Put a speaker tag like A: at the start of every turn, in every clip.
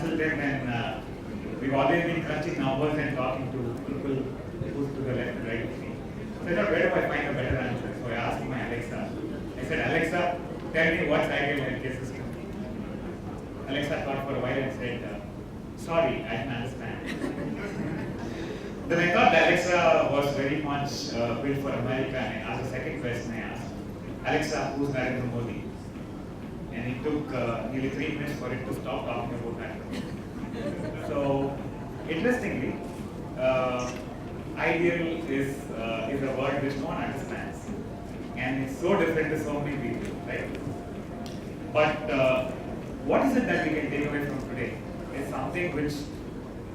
A: consultant, and we've always been crunching numbers and talking to people who's to the left and right of me. So I thought, where do I find a better answer? So I asked my Alexa. I said, Alexa, tell me what's ideal healthcare system. Alexa thought for a while and said, sorry, I can understand. Then I thought Alexa was very much built for America, and I asked the second question. I asked, Alexa, who's Narendra Modi? And it took nearly 3 minutes for it to stop talking about that. So, interestingly, ideal is a word which no one understands, and it's so different to so many people, right? But what is it that we can take away from today? It's something which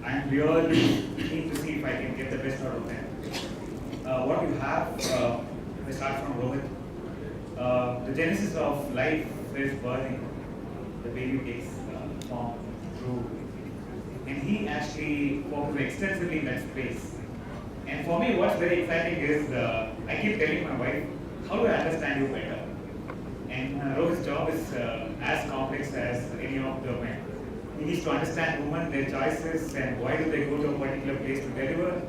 A: I'm really keen to see if I can get the best out of them. What you have, we start from Rohit. The genesis of life is birthing. The baby takes form through, and he actually focused extensively in that space. And for me, what's very exciting is I keep telling my wife, how do I understand you better? And Rohit's job is as complex as any of the men. He needs to understand women, their choices, and why do they go to a particular place to deliver.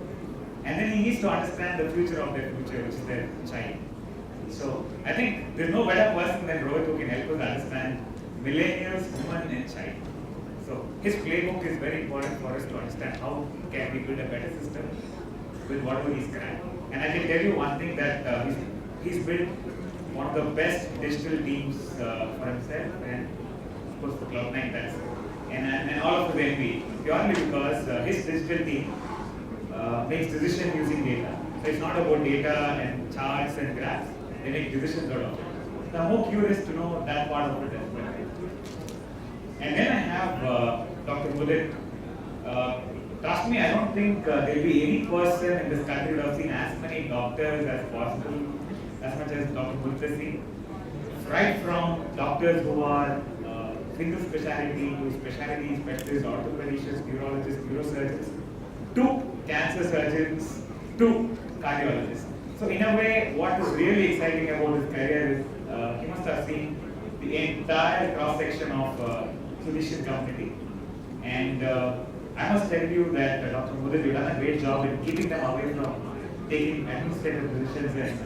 A: And then he needs to understand the future of their future, which is their child. So I think there's no better person than Rohit who can help us understand millennials, women, and child. So his playbook is very important for us to understand how can we build a better system with whatever he's cracked. And I can tell you one thing that he's built one of the best digital teams for himself, and of course for Cloudnine, that's and all of us envy, purely because his digital team makes decisions using data. So it's not about data and charts and graphs, they make decisions out of it. So I'm more curious to know that part of it as well. And then I have Dr. Mudit. Trust me, I don't think there will be any person in this country who have seen as many doctors as possible, as much as Dr. Mudit has seen. Right from doctors who are single specialty to specialty specialists, orthopedicians, neurologists, neurosurgeons, to cancer surgeons, to cardiologists. So in a way, what is really exciting about his career is he must have seen the entire cross-section of physician community. And I must tell you that Dr. Mudit, you've done a great job in keeping them away from taking administrative positions and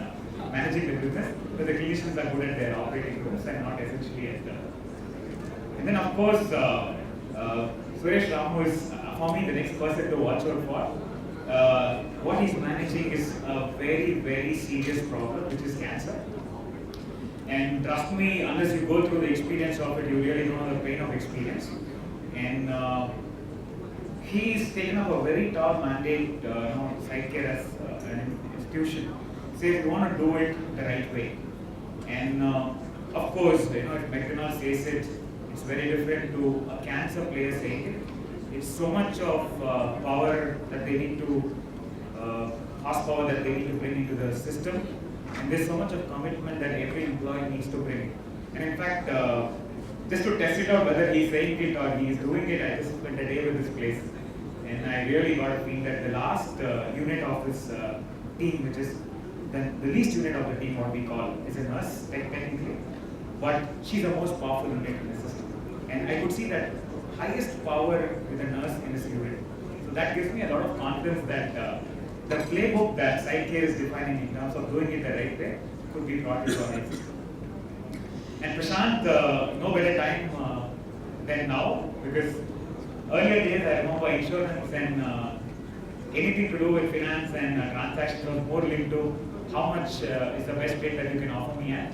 A: managing the business, because the clinicians are good at their operating rooms and not essentially at the. And then of course, Suresh, Ramu is for me the next person to watch out for. What he's managing is a very, very serious problem, which is cancer. And trust me, unless you go through the experience of it, you really don't know the pain of experience. And he's taken up a very tall mandate, Cytecare as an institution. Says we want to do it the right way. And of course, if McDonald says it, it's very different to a cancer player saying it. It's so much of power that they need to, horsepower that they need to bring into the system. And there's so much of commitment that every employee needs to bring. And in fact, just to test it out whether he's saying it or he's doing it, I just spent a day with this place. And I really got a feel that the last unit of this team, which is the least unit of the team, what we call, is a nurse, technically. But she's the most powerful unit in the system. And I could see that highest power with a nurse in this unit. So that gives me a lot of confidence that the playbook that Cytecare is defining in terms of doing it the right way could be brought into our system. And Prashant, no better time than now, because earlier days I remember insurance and anything to do with finance and transactions was more linked to how much is the best rate that you can offer me at.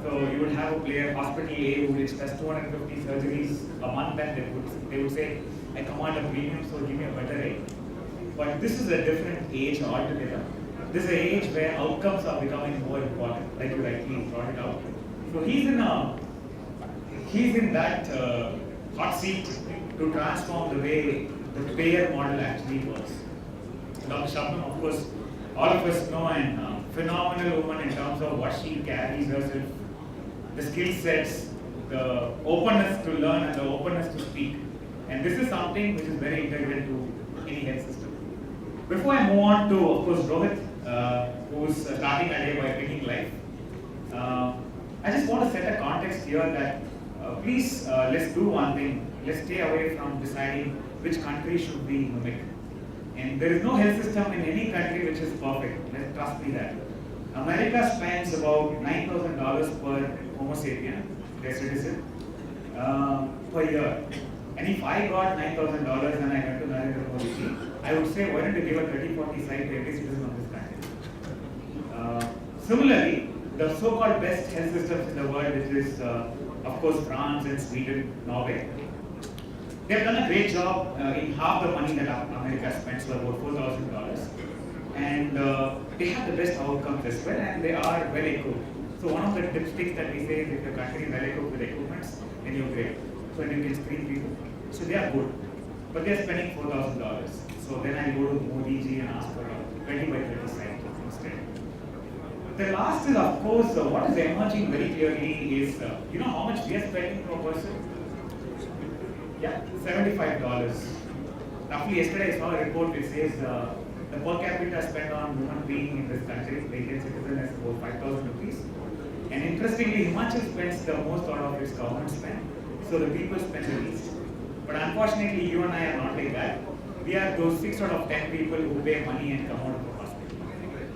A: So you would have a player, hospital A, which does 250 surgeries a month, and they would say, I command a premium, so give me a better rate. But this is a different age altogether. This is an age where outcomes are becoming more important, like you rightly brought it out. So he's in that hot seat to transform the way the payer model actually works. Dr.Shubnum, of course, all of us know, and phenomenal woman in terms of what she carries herself, the skill sets, the openness to learn and the openness to speak. And this is something which is very integral to any health system. Before I move on to, of course, Rohit, who's starting a day by picking life, I just want to set a context here that please let's do one thing. let's stay away from deciding which country should we mimic. And there is no health system in any country which is perfect. Let's trust me that. America spends about $9,000 per Homo sapien, their citizen, per year. And if I got $9,000 and I went to Narendra Modi, I would say, why don't you give a 30-40 site to every citizen of this country? Similarly, the so-called best health systems in the world, which is, of course, France and Sweden, Norway, they've done a great job in half the money that America spends, so about $4,000. And they have the best outcomes as well, and they are well equipped. So one of the dipsticks that we say is if your country is well equipped with equipments, then you're great. So you can screen people. So they are good. But they are spending $4,000. So then I go to Modi ji and ask for a 20 by 30 site instead. The last is, of course, what is emerging very clearly is, you know how much we are spending per person? Yeah, $75. Roughly yesterday I saw a report which says the per capita spend on human being in this country, the Indian citizen, is about 5,000 rupees. And interestingly, Himachal spends the most out of its government spend, so the people spend the least. But unfortunately, you and I are not like that. We are those 6 out of 10 people who pay money and come out of the hospital.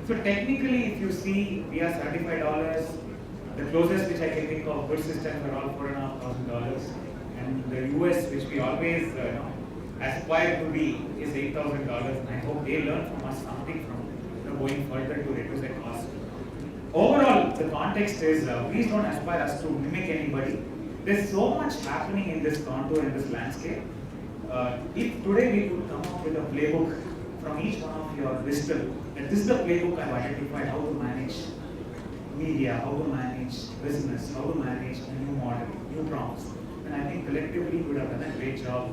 A: So technically, if you see, we are $75. The closest which I can think of good systems are all $4,500. And the US, which we always aspire to be, is $8,000. And I hope they learn from us something from going further to reduce the cost. Overall, the context is, please don't aspire us to mimic anybody. There's so much happening in this contour, in this landscape. If today we could come up with a playbook from each one of your wisdom, that this is the playbook I've identified how to manage media, how to manage business, how to manage a new model, new prompts, then I think collectively we would have done a great job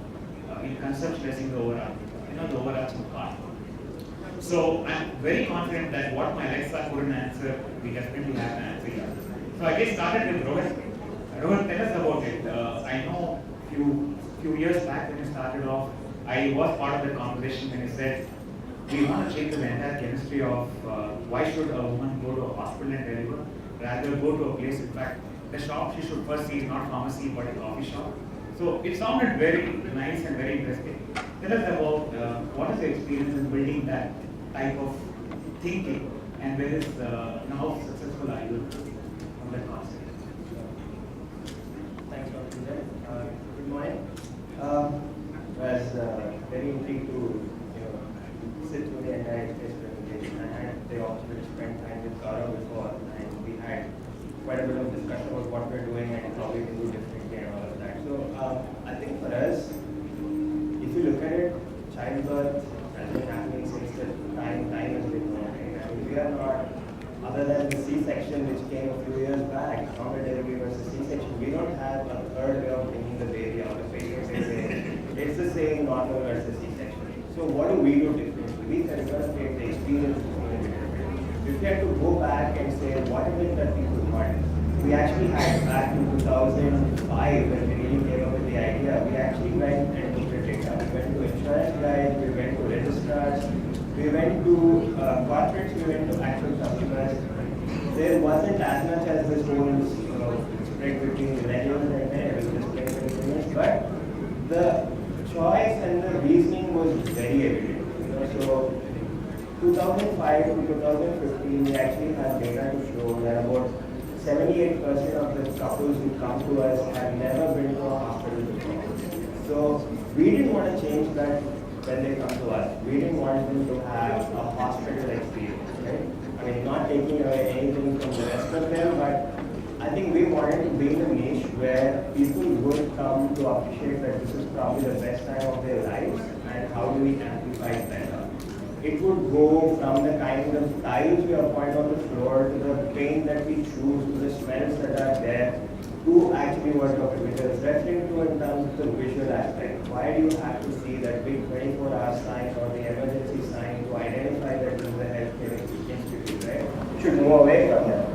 A: in conceptualizing the overarching part. So I'm very confident that what my Alexa couldn't answer, we definitely have an answer here. So I get started with Rohit. Rohit, tell us about it. I know few years back when you started off, I was part of the conversation when you said, we want to change the entire chemistry of why should a woman go to a hospital and deliver, rather go to a place, in fact, the shop she should first see is not pharmacy but a coffee shop. So it sounded very nice and very interesting. Tell us about what is the experience in building that type of thinking, and where is how successful are you on that concept?
B: Thanks, Dr. Vijay. Good morning. I was very intrigued to sit through the entire space presentation. I had the opportunity to spend time with Gaurav before, and we had quite a bit of discussion about what we're doing and how we can do differently and all of that. So I think for us, if you look at it, childbirth has been happening since the time has been known. Right? I mean, we are not, other than the C-section which came a few years back, normal delivery versus C-section, we don't have a third way of bringing the baby out. The patient is saying, it's the same normal versus C-section. So what do we do differently? We consider the experience. If we had to go back and say, what is it that people want? We actually had back in 2005 when we really came up with the idea, we actually went and looked at data. We went to insurance guys, we went to registrars, we went to corporates, we went to actual customers. There wasn't as much as this whole spread between millennials and men, it was just plain millennials, but the choice and the reasoning was very evident. So 2005 to 2015, we actually have data to show that about 78% of the couples who come to us have never been to a hospital before. So we didn't want to change that when they come to us. We didn't want them to have a hospital experience, right? I mean, not taking away anything from the rest of them, but I think we wanted to be in a niche where people would come to appreciate that this is probably the best time of their lives, and how do we amplify it better. It would go from the kind of tiles we appoint on the floor, to the paint that we choose, to the smells that are there, to actually what Dr. Vijay is referring to in terms of the visual aspect. Why do you have to see that big 24-hour sign or the emergency sign to identify that this is a healthcare institute, right? You should move away from that.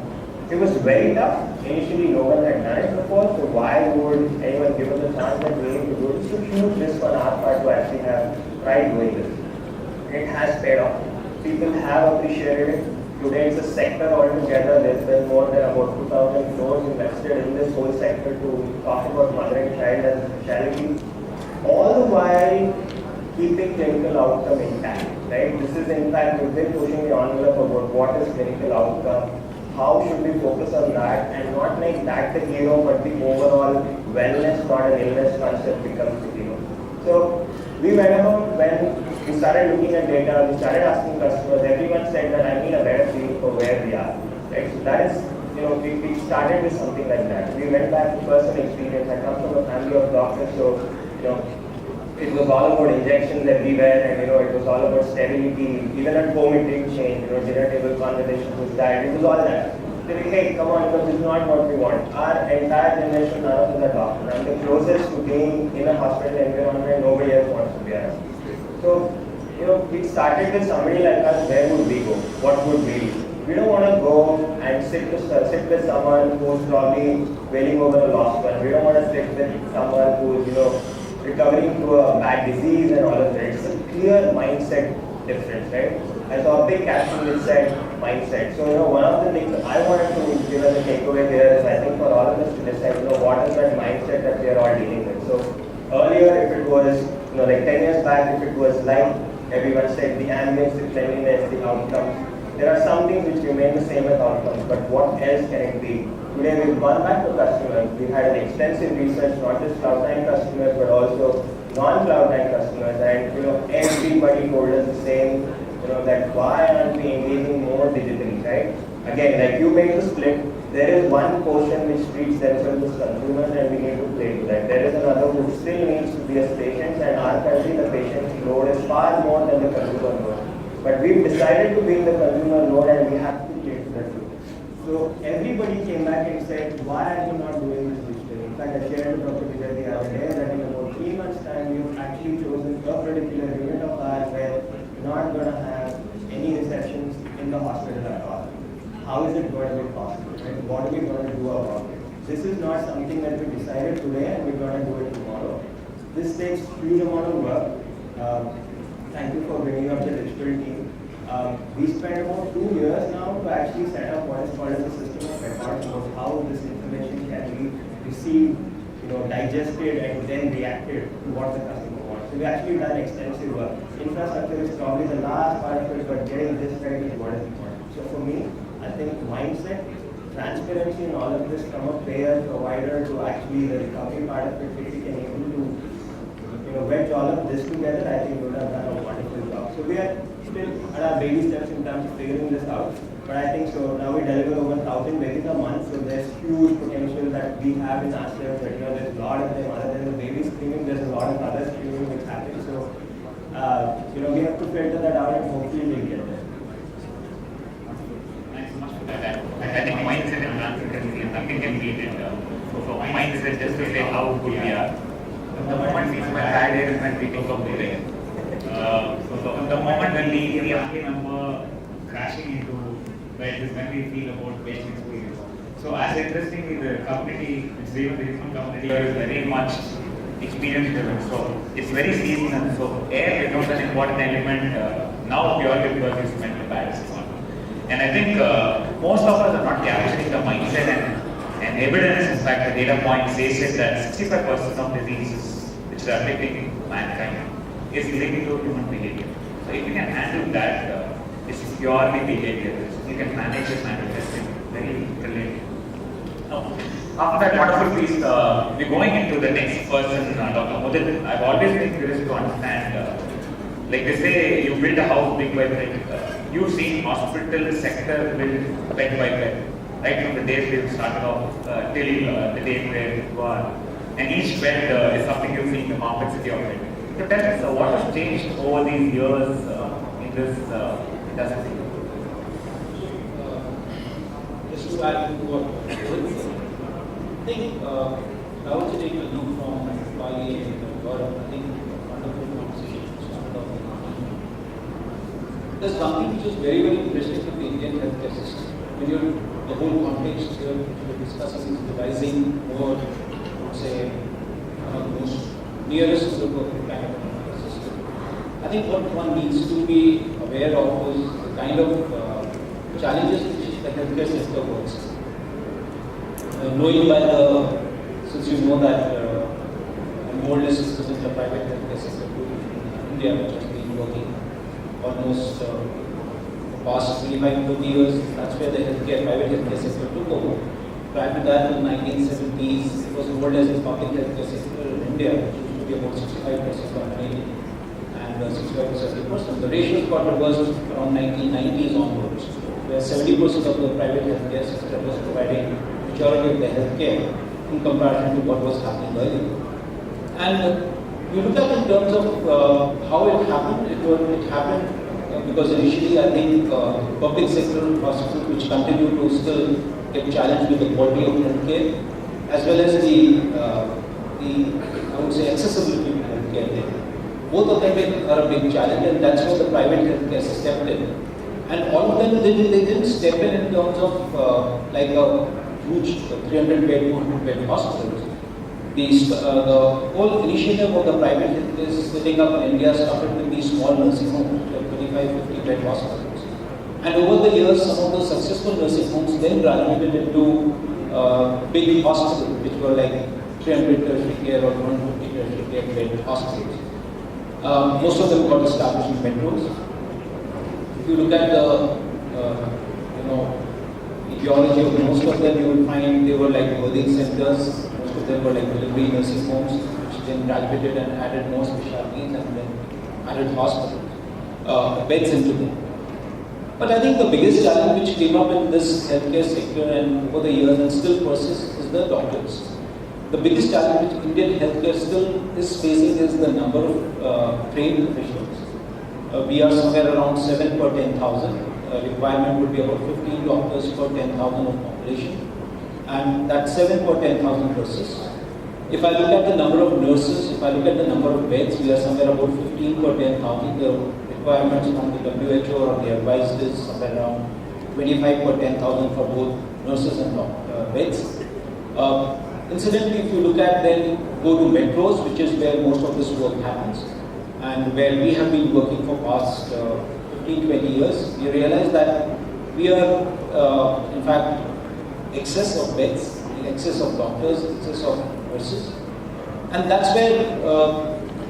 B: It was very tough. Initially, no one had done it before, so why would anyone give us a chance at doing to do this? It's a huge risk on our part to actually have tried doing this. It has paid off. People have appreciated it. Today it's a sector altogether. There's been more than about 2,000 crores invested in this whole sector to talk about mother and child as a specialty. all the while keeping clinical outcome intact, right? This is in fact, we've been pushing the envelope about what is clinical outcome, how should we focus on that, and not make that the hero, but the overall wellness, not an illness concept becomes the hero. So we went about when we started looking at data, we started asking customers, everyone said that I need a better feel for where we are, right? So that is, we started with something like that. We went back to personal experience. I come from a family of doctors, so, it was all about injections everywhere, and it was all about sterility. Even at home it didn't change. Dinner table conversations with diet, it was all that. So we, hey, come on, this is not what we want. Our entire generation, none of us are doctors. I'm the closest to being in a hospital environment. Nobody else wants to be around. So, it started with somebody like us. Where would we go? What would we do? We don't want to go and sit with someone who's probably wailing over a lost one. We don't want to sit with someone who's, recovering through a bad disease and all of that. It's a clear mindset difference, right? I saw a big caption which said mindset. So, one of the things I wanted to give as a takeaway here is I think for all of us to decide, what is that mindset that we are all dealing with. So, earlier if it was, like 10 years back, if it was like everyone said, the ambience, the cleanliness, the outcomes, there are some things which remain the same as outcomes, but what else can it be? Today we've gone back to customers. We had an extensive research, not just Cloudnine customers, but also non-Cloudnine customers, and everybody told us the same, that why aren't we engaging more digitally, right? Again, like you make the split, there is one portion which treats themselves as consumers and we need to play to that. There is another who still needs to be as patients, and our country, the patient's load is far more than the consumer load. But we've decided to be in the consumer load and we have to play to that too. So everybody came back and said, why are you not doing this digitally? In fact, I shared with Dr. Vijay the other day that in about 3 months' time, we've actually chosen a particular unit of ours where we're not going to have any receptions in the hospital at all. How is it going to be possible? Right? What are we going to do about it? This is not something that we decided today and we're going to do it tomorrow. This takes huge amount of work. Thank you for bringing up the digital team. We spent about 2 years now to actually set up what is called as a system of records about how this information can be received, digested and then reacted to what the customer wants. So we actually done extensive work. Infrastructure is probably the last part of it, but getting this right is what is important. So for me, I think mindset, transparency and all of this from a payer, provider to actually the recovery part of it, if we can able to wedge all of this together, I think we would have done a wonderful job. So we are still at our baby steps in terms of figuring this out, but I think so now we deliver over 1,000 babies a month, so there's huge potential that we have in ourselves, that there's a lot of them other than the baby screaming, there's a lot of other screaming which happens, so we have to filter that out and hopefully we'll get there.
A: Thanks so much for that. I think mindset and transparency and nothing can beat it. So mindset just to say how good we are. The moment we smell bad air is when we think of moving. So the moment when we remember crashing into bed is when we feel about patient experience. So as interestingly, the community, it's even the human community is very much experience driven. So it's very seasonal. So air becomes an important element now purely because you smell the bad. And I think most of us are not capturing the mindset and evidence. In fact, the data point says that 65% of diseases which are affecting mankind is linked to human behavior. So if you can handle that, it's purely behavior. You can manage this manifesting very related. Now, after that wonderful piece, we're going into the next person, Dr. Mudit. I've always been curious to understand, like they say, you build a house big by brick. You've seen hospital sector build bed by bed, right from the days we started off till the day where you are. And each bed is something you see in the complexity of it. So tell us, what has changed over these years in this industry?
C: Just to add to what Rohit said, I think I want to take a lead from Bali and Gaurav. I think wonderful conversation started off. There's something which is very, very interesting with the Indian healthcare system. When you're the whole context here, we're discussing devising more, I would say, one of the most nearest to the perfect kind of system. I think what one needs to be aware of is the kind of challenges which the healthcare sector works. Knowing by the, since you know that more or less in the private healthcare sector in India, which has been working almost past 25 to 30 years. That's where the private healthcare sector took over. Prior to that, in the 1970s, it was more or less the public healthcare sector in India, which used to be about 65% dominated and 65 to 70%. The ratios got reversed around 1990s onwards, where 70% of the private healthcare sector was providing majority of the healthcare in comparison to what was happening earlier. And you look at in terms of how it happened, it happened because initially I think public sector hospitals which continue to still get challenged with the quality of healthcare as well as the I would say accessibility to healthcare there. Both of them are a big challenge, and that's where the private healthcare stepped in. And all of them they didn't step in terms of like a huge 300-bed, 400-bed hospitals. The whole initiative of the private healthcare setting up in India started with these small nursing homes, 25-50-bed hospitals. And over the years, some of those successful nursing homes then graduated into big hospitals, which were like 300 tertiary care or 150 tertiary care bed hospitals. Most of them got established in metros. If you look at the etiology of most of them, you will find they were like birthing centers. Most of them were like delivery nursing homes, which then graduated and added more specialties and then added hospitals, beds into them. But I think the biggest challenge which came up in this healthcare sector and over the years and still persists is the doctors. The biggest challenge which Indian healthcare still is facing is the number of trained professionals. We are somewhere around 7 per 10,000. Requirement would be about 15 doctors per 10,000 of population. And that 7 per 10,000 persists. If I look at the number of nurses, if I look at the number of beds, we are somewhere about 15 per 10,000. The requirements from the WHO or the advice is somewhere around 25 per 10,000 for both nurses and beds. Incidentally, if you look at then go to metros, which is where most of this work happens, and where we have been working for past 15-20 years, we realize that we are, in fact, excess of beds, excess of doctors, excess of nurses. And that's where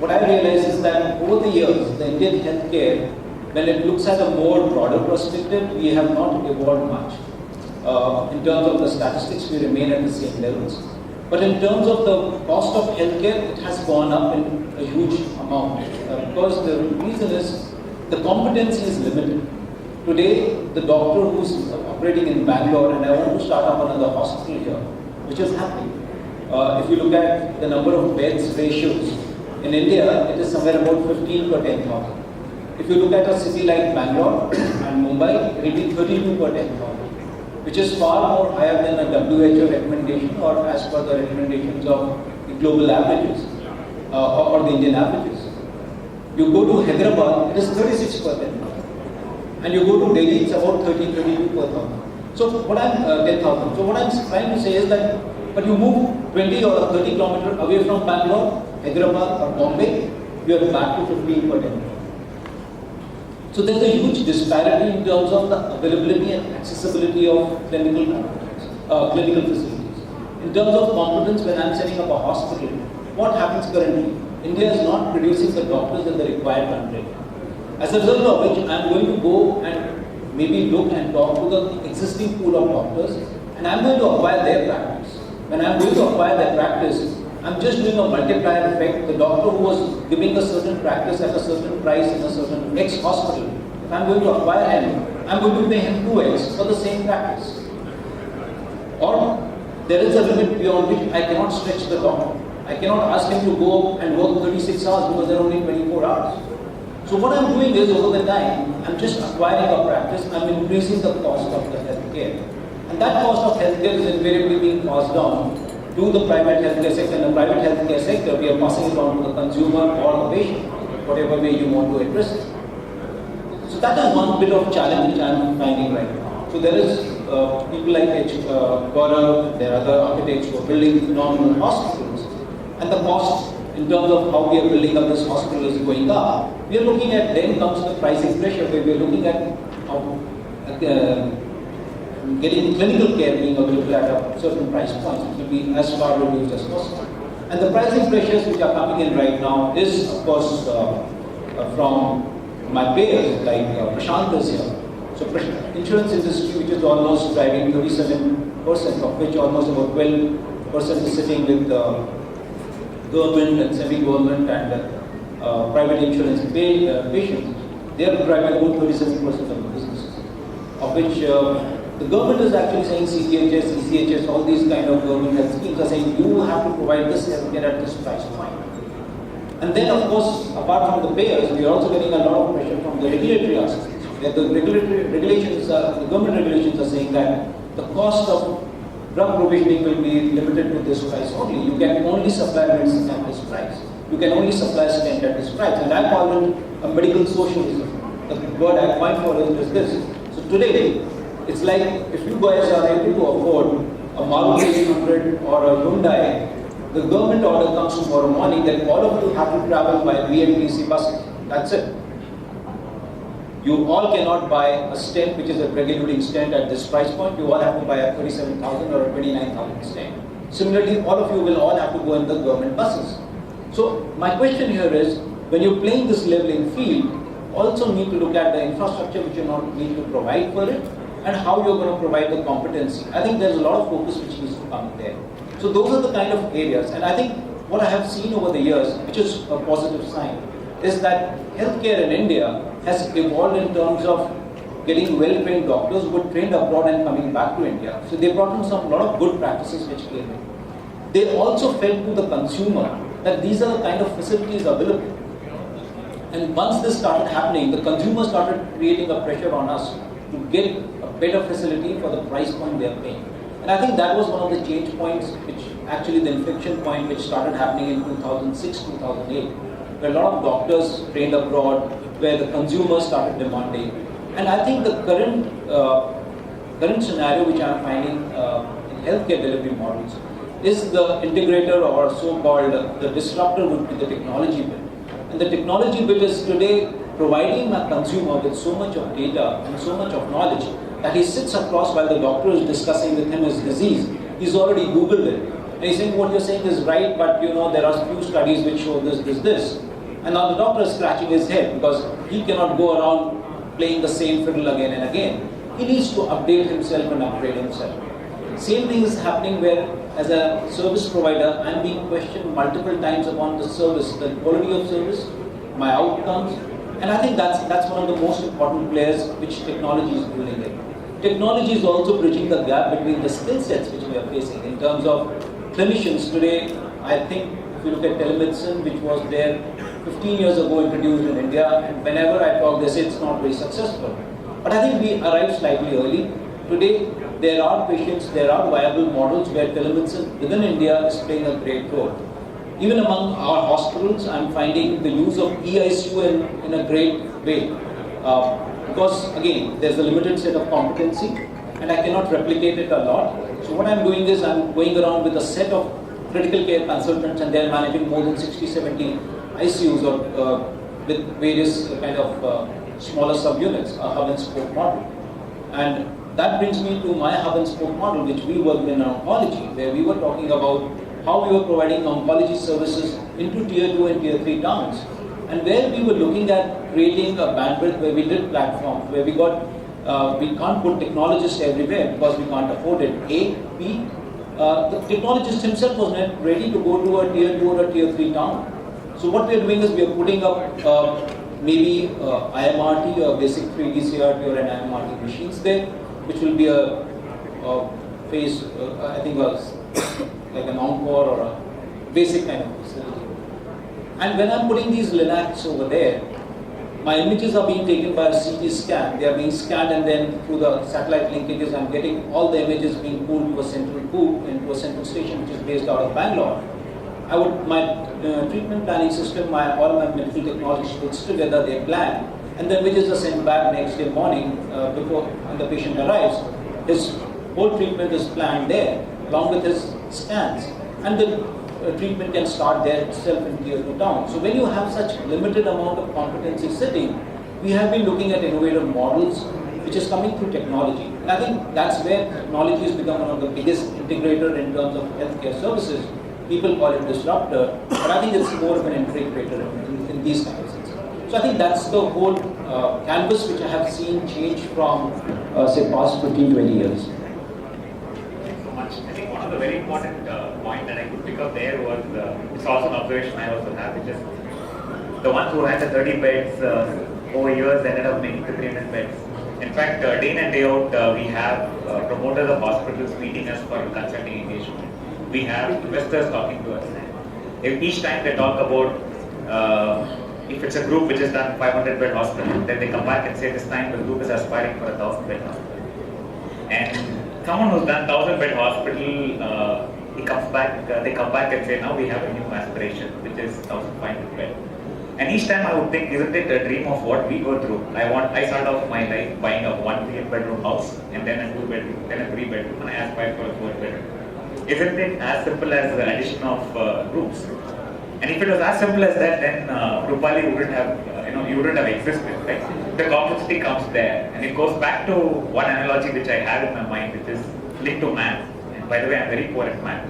C: what I realize is that over the years, the Indian healthcare, when it looks at a more broader perspective, we have not evolved much. In terms of the statistics, we remain at the same levels. But in terms of the cost of healthcare, it has gone up in a huge amount. Because the reason is the competency is limited. Today, the doctor who's operating in Bangalore, and I want to start up another hospital here, which is happening. If you look at the number of beds ratios, in India, it is somewhere about 15 per 10,000. If you look at a city like Bangalore and Mumbai, it will be 32 per 10,000. Which is far more higher than a WHO recommendation or as per the recommendations of the global averages or the Indian averages. You go to Hyderabad, it is 36 per 10,000. And you go to Delhi, it's about 30-32 per 1,000. So what I'm 10,000. So what I'm trying to say is that, but you move 20 or 30 kilometers away from Bangalore, Hyderabad or Bombay, you are back to 15 per 10,000. So there's a huge disparity in terms of the availability and accessibility of clinical facilities. In terms of competence, when I'm setting up a hospital, what happens currently? India is not producing the doctors at the required run rate. As a result of which, I'm going to go and maybe look and talk to the existing pool of doctors, and I'm going to acquire their practice. When I'm going to acquire their practice, I'm just doing a multiplier effect. The doctor who was giving a certain practice at a certain price in a certain X hospital, if I'm going to acquire him, I'm going to pay him 2X for the same practice. Or there is a limit beyond which I cannot stretch the doctor. I cannot ask him to go and work 36 hours because there are only 24 hours. So what I'm doing is over the time, I'm just acquiring a practice, I'm increasing the cost of the healthcare. And that cost of healthcare is invariably being passed down to the private healthcare sector. In the private healthcare sector, we are passing it on to the consumer or the patient, whatever way you want to address it. So that is one bit of challenge which I am finding right now. So there is people like Gaurav, there are other architects who are building phenomenal hospitals, and the cost in terms of how we are building up this hospital is going up. We are looking at, then comes the pricing pressure, where we are looking at how getting clinical care being available at a certain price point, it will be as far reduced as possible. And the pricing pressures which are coming in right now is, of course, from my payers, like Prashant is here. So insurance industry, which is almost driving 37%, of which almost about 12% is sitting with government and semi-government and private insurance patients. They are driving about 37% of the businesses, of which the government is actually saying CGHS, ECHS, all these kind of government health schemes are saying you have to provide this healthcare at this price point. And then, of course, apart from the payers, we are also getting a lot of pressure from the regulatory aspects. Where the the government regulations are saying that the cost of drug provisioning will be limited to this price only. You can only supply medicine at this price. You can only supply stent at this price. And I call it a medical socialism. The word I coined for it is this. So today, it's like if you guys are able to afford a Maruti 800 or a Hyundai, the government order comes tomorrow morning that all of you have to travel by BMTC buses. That's it. You all cannot buy a stent which is a regulating stent at this price point. You all have to buy a 37,000 or a 29,000 stent. Similarly, all of you will all have to go in the government buses. So my question here is, when you're playing this leveling field, also need to look at the infrastructure which you need to provide for it and how you're going to provide the competency. I think there's a lot of focus which needs to come there. So those are the kind of areas, and I think what I have seen over the years, which is a positive sign, is that healthcare in India has evolved in terms of getting well-trained doctors who were trained abroad and coming back to India. So they brought in a lot of good practices which came in. They also felt to the consumer that these are the kind of facilities available. And once this started happening, the consumer started creating a pressure on us to get a better facility for the price point they are paying. And I think that was one of the change points, which actually the inflection point which started happening in 2006, 2008, where a lot of doctors trained abroad, where the consumers started demanding. And I think the current scenario which I'm finding in healthcare delivery models is the integrator or so-called the disruptor would be the technology bit. And the technology bit is today providing a consumer with so much of data and so much of knowledge that he sits across while the doctor is discussing with him his disease. He's already Googled it. And he's saying what you're saying is right, but there are few studies which show this. And now the doctor is scratching his head because he cannot go around playing the same fiddle again and again. He needs to update himself and upgrade himself. Same thing is happening where, as a service provider, I'm being questioned multiple times upon the service, the quality of service, my outcomes, and I think that's one of the most important players which technology is building in. Technology is also bridging the gap between the skill sets which we are facing in terms of clinicians today. I think if you look at telemedicine, which was there 15 years ago introduced in India, and whenever I talk, they say it's not very successful. But I think we arrived slightly early. Today, there are patients, there are viable models where telemedicine within India is playing a great role. Even among our hospitals, I'm finding the use of EICU in a great way. Because again, there's a limited set of competency and I cannot replicate it a lot. So what I'm doing is I'm going around with a set of critical care consultants and they're managing more than 60, 70 ICUs or with various kind of smaller subunits, a hub and spoke model. And that brings me to my hub and spoke model, which we worked in oncology, where we were talking about how we were providing oncology services into tier 2 and tier 3 towns. And where we were looking at creating a bandwidth where we did platforms, where we can't put technologists everywhere because we can't afford it. A, B, the technologist himself was not ready to go to a tier 2 or a tier 3 town. So what we are doing is we are putting up maybe IMRT, a basic 3D CRT or an IMRT machines there, which will be a phase, I think like an encore or a basic kind of facility. And when I'm putting these linacs over there, my images are being taken by a CT scan. They are being scanned and then through the satellite linkages, I'm getting all the images being pulled to a central station which is based out of Bangalore. My treatment planning system, all my medical technologies puts together, they plan, and then images are sent back next day morning before when the patient arrives. His whole treatment is planned there along with his scans, and the treatment can start there itself in tier 2 town. So when you have such limited amount of competency sitting, we have been looking at innovative models which is coming through technology. And I think that's where technology has become one of the biggest integrator in terms of healthcare services, people call it disruptor, but I think it's more of an integrator in these kinds of things. So I think that's the whole canvas which I have seen change from, say, past 15, 20 years.
A: Thanks so much. I think one of the very important point that I could pick up there was, it's also an observation I also have, which is the ones who had the 30 beds over years ended up making the 300 beds. In fact, day in and day out, we have promoters of hospitals meeting us for consulting engagement. We have investors talking to us. Each time they talk about, if it's a group which has done 500 bed hospital, then they come back and say this time the group is aspiring for a 1,000 bed hospital. And someone who's done 1,000 bed hospital, they come back and say now we have a new aspiration, which is 1,500 bed. And each time I would think, isn't it a dream of what we go through? I started off my life buying a 1 3-bedroom house, and then a 2-bedroom, then a 3-bedroom, and I aspired for a 4th bedroom. Isn't it as simple as the addition of rooms? And if it was as simple as that, then Rupali wouldn't have, you wouldn't have existed, right? The complexity comes there, and it goes back to one analogy which I have in my mind, which is linked to math. And by the way, I'm very poor at math.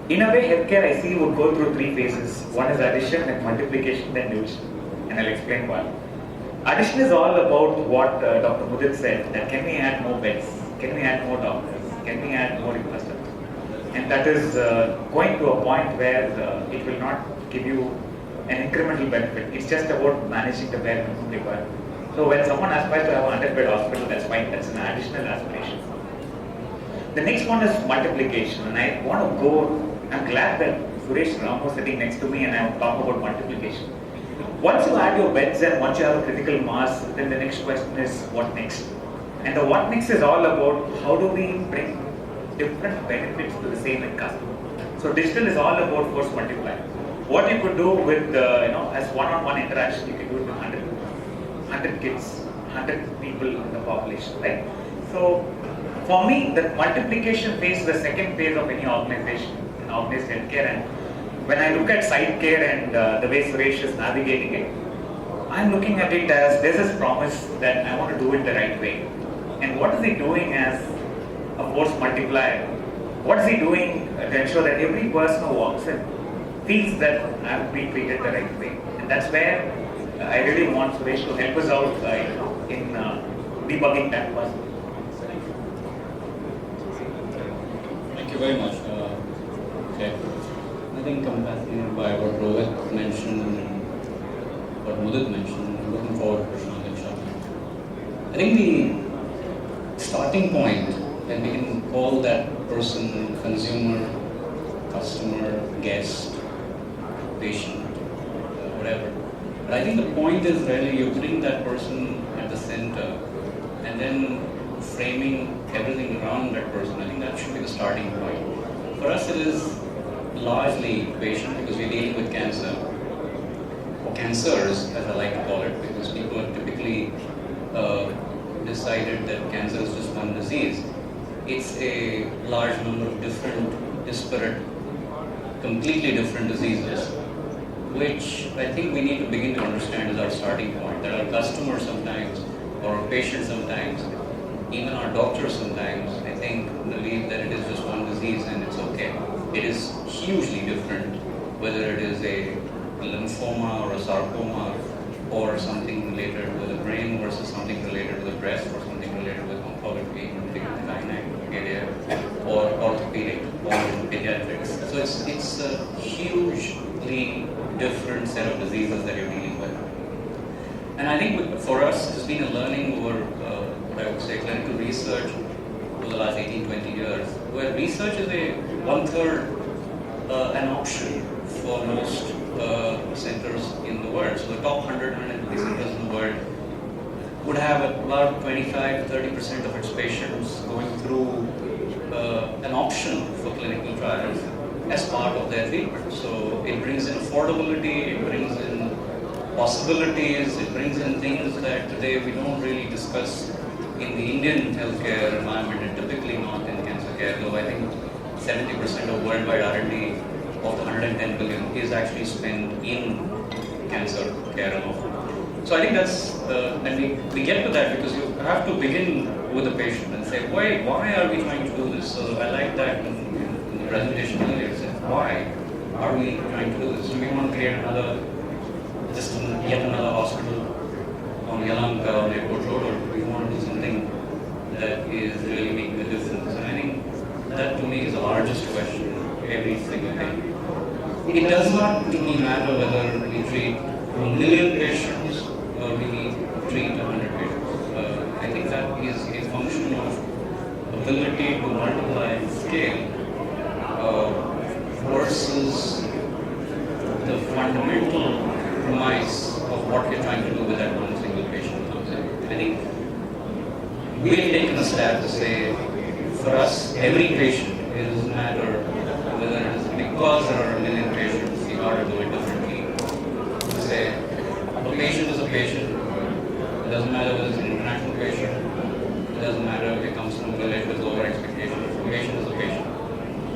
A: In a way, healthcare I see would go through 3 phases. One is addition, then multiplication, then division. And I'll explain why. Addition is all about what Dr. Mudit said, that can we add more beds? Can we add more doctors? Can we add more infrastructure? And that is going to a point where it will not give you an incremental benefit. It's just about managing the bare minimum requirement. So when someone aspires to have a 100-bed hospital, that's fine. That's an additional aspiration. The next one is multiplication. And I want to go, I'm glad that Suresh and Ramu sitting next to me and I will talk about multiplication. Once you add your beds and once you have a critical mass, then the next question is what next? And the what next is all about how do we bring different benefits to the same end customer. So digital is all about force multiplier. What you could do with, as one-on-one interaction, you can do it with 100 kids, 100 people in the population, right? So for me, the multiplication phase is the second phase of any organization, an organized healthcare. And when I look at Cytecare and the way Suresh is navigating it, I'm looking at it as there's this promise that I want to do it the right way. And what is he doing as a force multiplier? What is he doing to ensure that every person who walks in feels that I'm being treated the right way? And that's where I really want Suresh to help us out in debugging that person.
D: Thank you very much. Okay. I think compassion by what Rohit mentioned and what Mudit mentioned, I'm looking forward to Prashant and Shubnum. I think the starting point, when we can call that person consumer, customer, guest, patient, whatever. But I think the point is really you're putting that person at the center and then framing everything around that person. I think that should be the starting point. For us it is largely patient because we're dealing with cancer, or cancers as I like to call it, because people have typically decided that cancer is just one disease. It's a large number of different, disparate, completely different diseases, which I think we need to begin to understand as our starting point. That our customers sometimes, or our patients sometimes, even our doctors sometimes, I think, believe that it is just one disease and it's okay. It is hugely different, whether it is a lymphoma or a sarcoma or something related with the brain versus something related with the breast or something related with oncology, or orthopedic or pediatrics. So it's a hugely different set of diseases that you're dealing with. And I think for us, it's been a learning over, I would say, clinical research over the last 18, 20 years, where research is a 1/3 an option for most centers in the world. So the top 150 centers in the world would have about 25-30% of its patients going through an option for clinical trials as part of their treatment. So it brings in affordability, it brings in possibilities, it brings in things that today we don't really discuss in the Indian healthcare environment and typically not in cancer care, though I think 70% of worldwide R&D of the 110 billion is actually spent in cancer care alone. So I think that's, and we get to that because you have to begin with the patient and say, why are we trying to do this? So I like that in the presentation earlier, said, why are we trying to do this? Do we want to create yet another hospital on Yelahanka or Airport Road, or do we want to do something that is really making a difference? And I think that to me is the largest question every single day. It does not really matter whether we treat 1 million patients or we treat 100 patients. I think that is a function of ability to multiply and scale versus the fundamental premise of what we're trying to do with that one single patient comes in. I think we've taken a step to say, for us, every patient, it doesn't matter whether it is because there are 1 million patients, we ought to do it differently. To say, a patient is a patient, it doesn't matter whether it's an international patient, it doesn't matter if it comes from a village with lower expectations, a patient is a patient.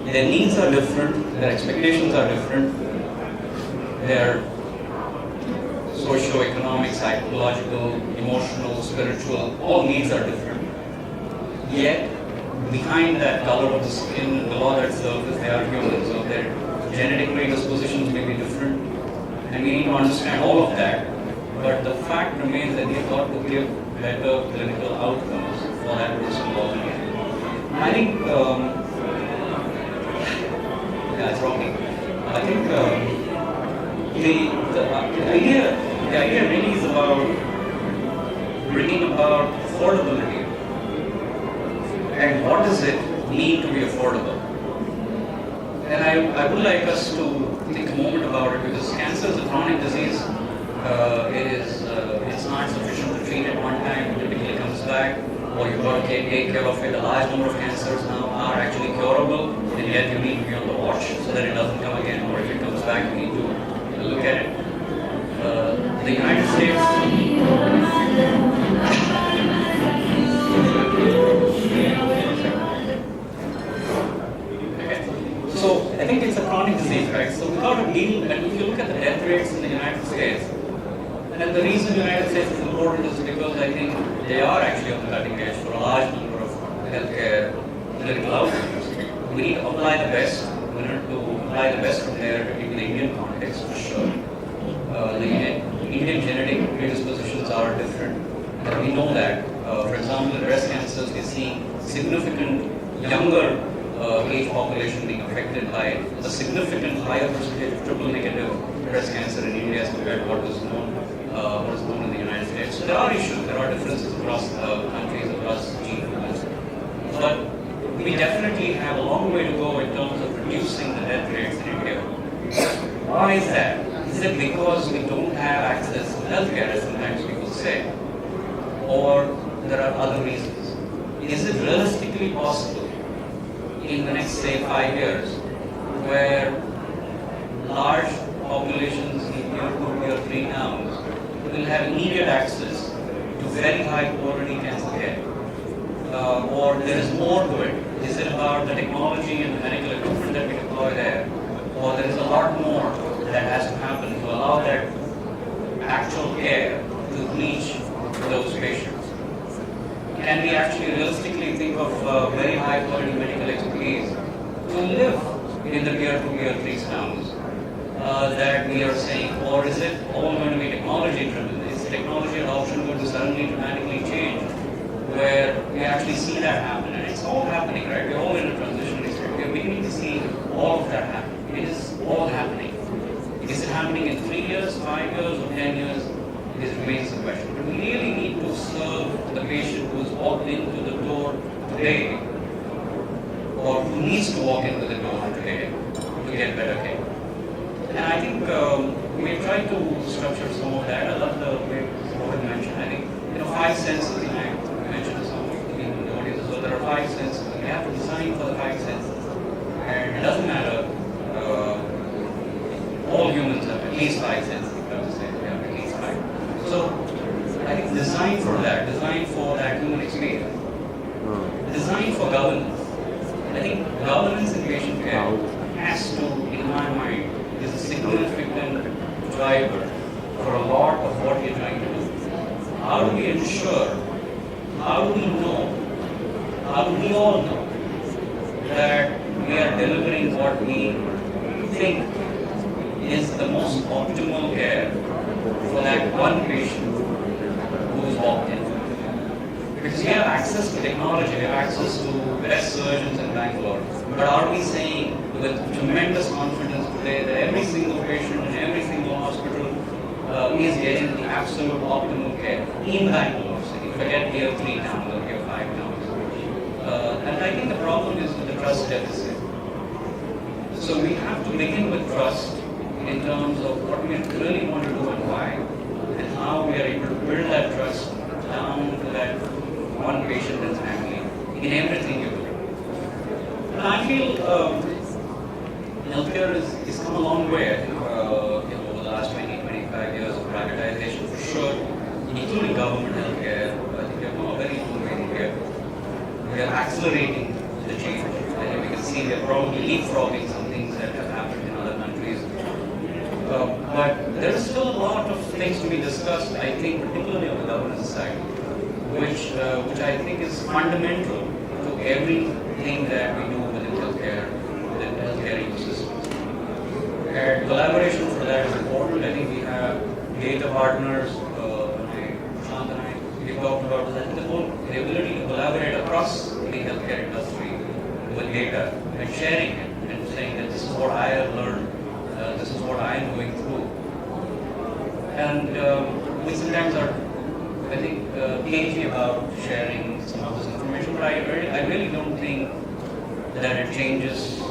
D: Their needs are different, their expectations are different, their socio-economic, psychological, emotional, spiritual, all needs are different. Yet, behind that color of the skin, below that surface, they are humans. So their genetic predispositions may be different, and we need to understand all of that. But the fact remains that we have got to give better clinical outcomes for that person working. I think, yeah, it's rocky. I think the idea really is about bringing about affordability. And what does it mean to be affordable? And I would like us to think a moment about it, because cancer is a chronic disease. It's not sufficient to treat at one time, it typically comes back, or you've got to take care of it. A large number of cancers now are actually curable, and yet you need to be on the watch so that it doesn't come again, or if it comes back, you need to look at it. The United States. So I think it's a chronic disease, right? So without a deal, and if you look at the death rates in the United States, and the reason the United States is important is because I think they are actually on the cutting edge for a large number of healthcare clinical outcomes. We need to apply the best. We need to apply the best from there in the Indian context for sure. The Indian genetic predispositions are different, and we know that. For example, in breast cancers, we see significant younger age population being affected by a significant higher percentage of triple negative breast cancer in India as compared to what is known in the United States. So there are issues, there are differences across countries, across gene pools. But we definitely have a long way to go in terms of reducing the death rates in India. Why is that? Is it because we don't have access to healthcare, as sometimes people say? Or there are other reasons? Is it realistically possible in the next, say, 5 years, where large populations in tier 2, tier 3 towns will have immediate access to very high quality cancer care? Or there is more to it? Is it about the technology and the medical equipment that we deploy there? Or there is a lot more that has to happen to allow that actual care to reach those patients? Can we actually realistically think of very high quality medical expertise to live in the tier 2, tier 3 towns that we are saying? Or is it all going to be technology driven? Is technology adoption going to suddenly dramatically change where we actually see that happen? And it's all happening, right? We're all in a transitionary state. We're beginning to see all of that happen. It is all happening. Is it happening in 3 years, 5 years, or 10 years? This remains the question. But we really need to serve the patient who has walked into the door today, or who needs to walk into the door today to get better care. And I think we tried to structure some of that. I love the way Rohit mentioned. I think 5 senses, and I mentioned to some of the people in the audience as well. There are 5 senses. We have to design for the 5 senses. And it doesn't matter. All humans have at least 5 senses. I would say we have at least 5. So I think design for that human experience. Design for governance. I think governance in patient care has to, in my mind, is a significant driver for a lot of what we're trying to do. How do we ensure, how do we know, how do we all know that we we are delivering what we think is the most optimal care for that one patient who is walked in. Because we have access to technology, we have access to best surgeons in Bangalore. But are we saying with tremendous confidence today that every single patient in every single hospital is getting the absolute optimal care in Bangalore? So if I get here 3 towns or here 5 towns. And I think the problem is with the trust deficit. So we have to begin with trust in terms of what we really want to do and why, and how we are able to build that trust down to that one patient and family in everything you do. And I feel healthcare is come a long way. I think over the last 20-25 years of privatization, for sure, including government healthcare. I think we have come a very long way here. We are accelerating the change. I think we can see we are probably leapfrogging some things that have happened in other countries. But there is still a lot of things to be discussed, I think, particularly on the governance side, which I think is fundamental to everything that we do within healthcare ecosystems. And collaboration for that is important. I think we have data partners, Prashant and I, we've talked about this. I think the ability to collaborate across the healthcare industry with data and sharing it and saying that this is what I have learned, this is what I am going through. And we sometimes are, I think, cagey about sharing some of this information, but I really don't think that it changes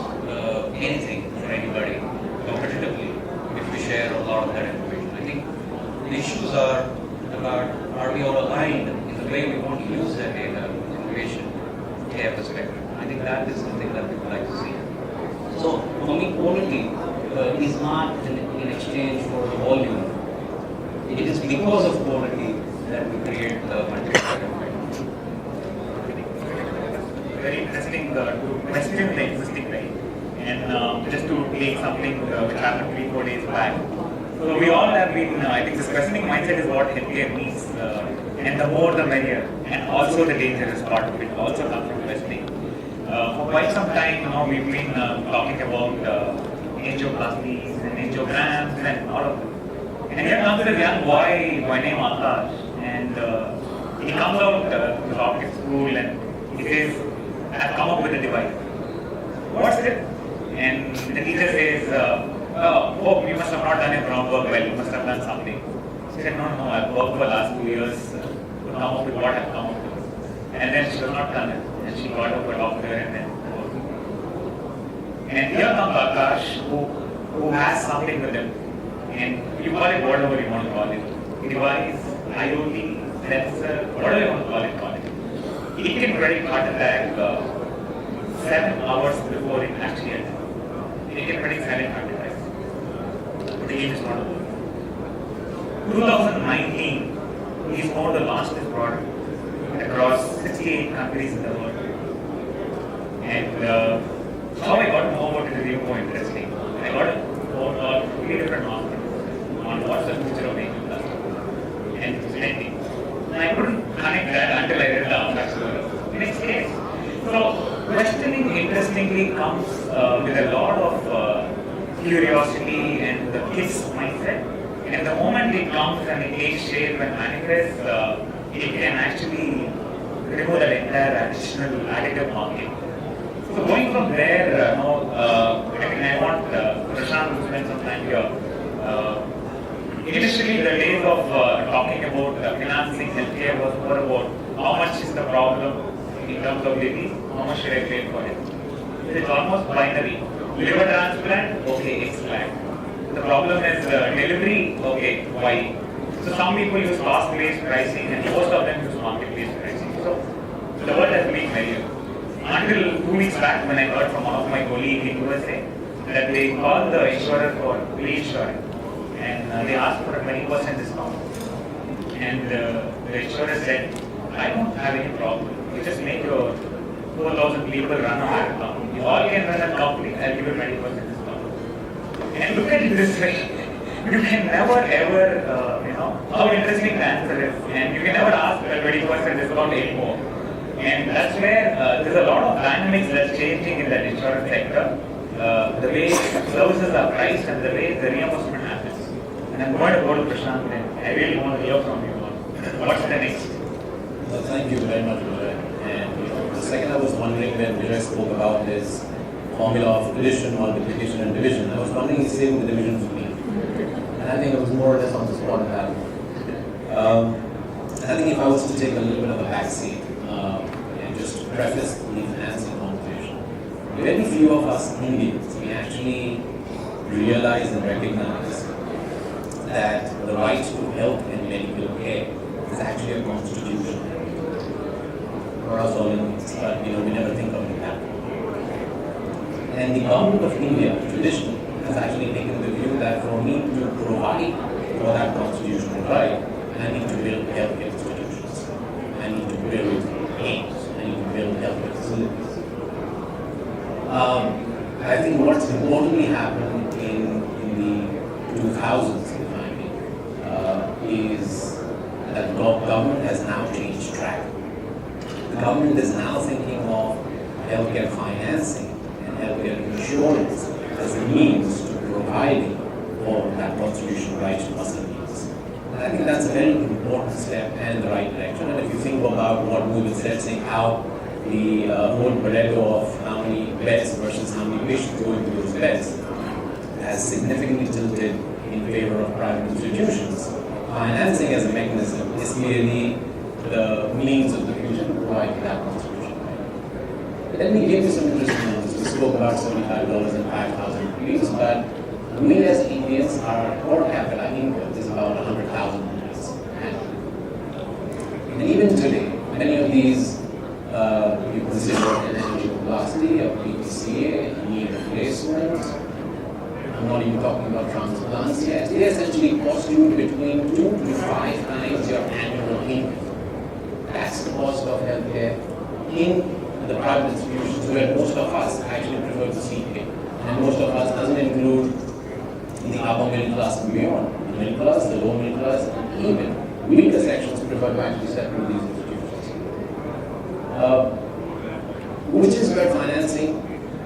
D: anything for anybody competitively if we share a lot of that information. I think the issues are about, are we all aligned in the way we want to use that data from the patient care perspective. I think that is something that we would like to see. So for me, quality is not in exchange for volume. It is because of quality that we create the multi-product.
A: Very interesting to question the existing, right? And just to take something which happened 3-4 days back. So we all have been, I think this questioning mindset is what healthcare means. And the more the merrier. And also the dangerous part of it also comes from questioning. For quite some time we've been talking about angioplasties and angiograms and all of them. And here comes this young boy by name Akash, and he comes out to rocket school and he says, I've come up with a device. What's it? And the teacher says, oh, you must have not done your groundwork well, you must have done something. She said, no, I've worked for the last 2 years to come up with what I've come up with. And then she has not done it. And she got up a doctor and then worked. And here comes Akash, who has something with him. And you call it whatever you want to call it. Device, IoT, sensor, whatever you want to call it. It can predict heart attack 7 hours before it actually happens. It can predict silent heart attacks. But the age is not over. 2019, he's going to launch this product across 68 countries in the world. And how I got to know about it is even more interesting. I got a phone call from 3 different hospitals on what's the future of angioplasty and stenting. And I couldn't connect that until I read the abstract next case. So questioning interestingly comes with a lot of curiosity and the kid's mindset. And the moment it comes and it takes shape and manifests, it can actually remove that entire additional additive market. So going from there, I want Prashant to spend some time here. Initially, the days of talking about financing healthcare was more about how much is the problem in terms of disease, how much should I pay for it. It's almost binary. Liver transplant, okay, X lakh. The problem is delivery, okay, Y. So some people use cost-based pricing and most of them use market-based pricing. So the world has been merrier. Until 2 weeks back when I heard from one of my colleagues in USA that they called the insurer for reinsurance and they asked for a 20% discount. And the insurer said, I don't have any problem. You just make your 4,000 people run a marathon. You all can run a company, I'll give you 20% discount. And look at it this way. You can never ever, how interesting the answer is. And you can never ask a 20% discount anymore. And that's where there's a lot of dynamics that's changing in the insurance sector. The way services are priced and the way the reimbursement happens. And I'm going to go to Prashant and I really want to hear from you on what's the next.
E: Well, thank you very much, Vijay. And the second I was wondering when Vijay spoke about his formula of addition, multiplication and division, I was wondering the same with the division for me. And I think I was more or less on the spot in that. I think if I was to take a little bit of a backseat and just preface the financing conversation, very few of us Indians, we actually realize and recognize that the right to health and medical care is actually a constitution for us all Indians, but we never think of it that way. And the government of India traditionally has actually taken the view that for me to provide for that constitutional right, I need to build healthcare institutions. I need to build aims. I need to build healthcare facilities. I think what's importantly happened in the 2000s, if I may, is that government has now changed track. The government is now thinking of healthcare financing and healthcare insurance as a means to providing for that constitutional right to us Indians. And I think that's a very important step and the right direction. And if you think about what Mudit said, saying how the whole Pareto of how many beds versus how many patients go into those beds has significantly tilted in favor of private institutions. Financing as a mechanism is merely the means of the future to provide that contribution. Let me give you some interesting numbers. We spoke about $75 and 5,000 rupees, but we as Indians, our per capita income is about 100,000 rupees annually. And even today, many of these you consider an angioplasty, a PPCA, a knee replacement. I'm not even talking about transplants yet. They essentially cost you between 2 to 5 times your annual income. That's the cost of healthcare in the private institutions where most of us actually prefer to seek care. And most of us doesn't include the upper middle class and beyond. The middle class, the lower middle class, and even weaker sections prefer to actually step into these institutions. Which is where financing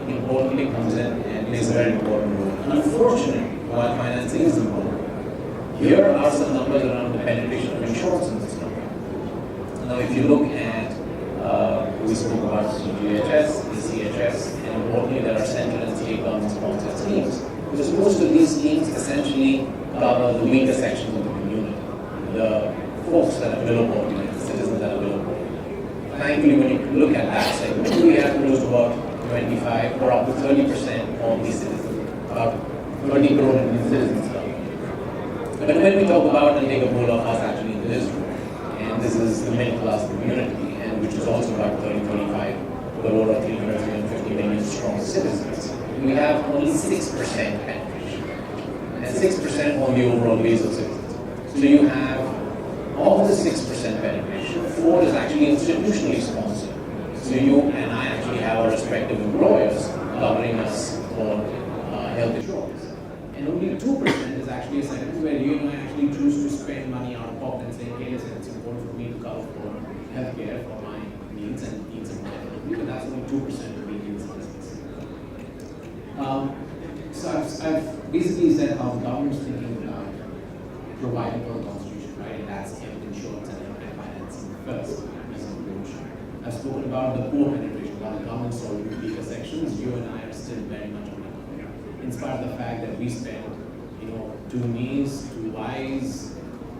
E: importantly comes in and plays a very important role. Unfortunately, while financing is important, here are some numbers around the penetration of insurance in this country. Now, if you look at, we spoke about CGHS, ECHS, and importantly, there are central and state government-sponsored schemes, because most of these schemes essentially cover the weaker sections of the community, the folks that are below poverty, the citizens that are below poverty. Thankfully, when you look at that segment, we have close to about 25 or up to 30% of these citizens, about 30 crore Indian citizens. But when we talk about and take a poll of us actually in this room, and this is the middle class community, and which is also about 30-35 crore or 350 million strong citizens, we have only 6% penetration, and 6% on the overall base of citizens. So you have of the 6% penetration, 4 is actually institutionally sponsored. So you and I actually have our respective employers covering us for health insurance. And only 2% is actually a segment where you and I actually choose to spend money out of pocket and say, hey, listen, it's important for me to cover for healthcare for my needs and needs of my family, but that's only 2% of the Indian citizens. So I've basically said how the government's thinking about providing for the constitution, right? And that's health insurance and financing first. I've spoken about the poor penetration, while the government saw weaker sections, you and I are still very much on the corner. In spite of the fact that we spend, 2 knees, 2 eyes,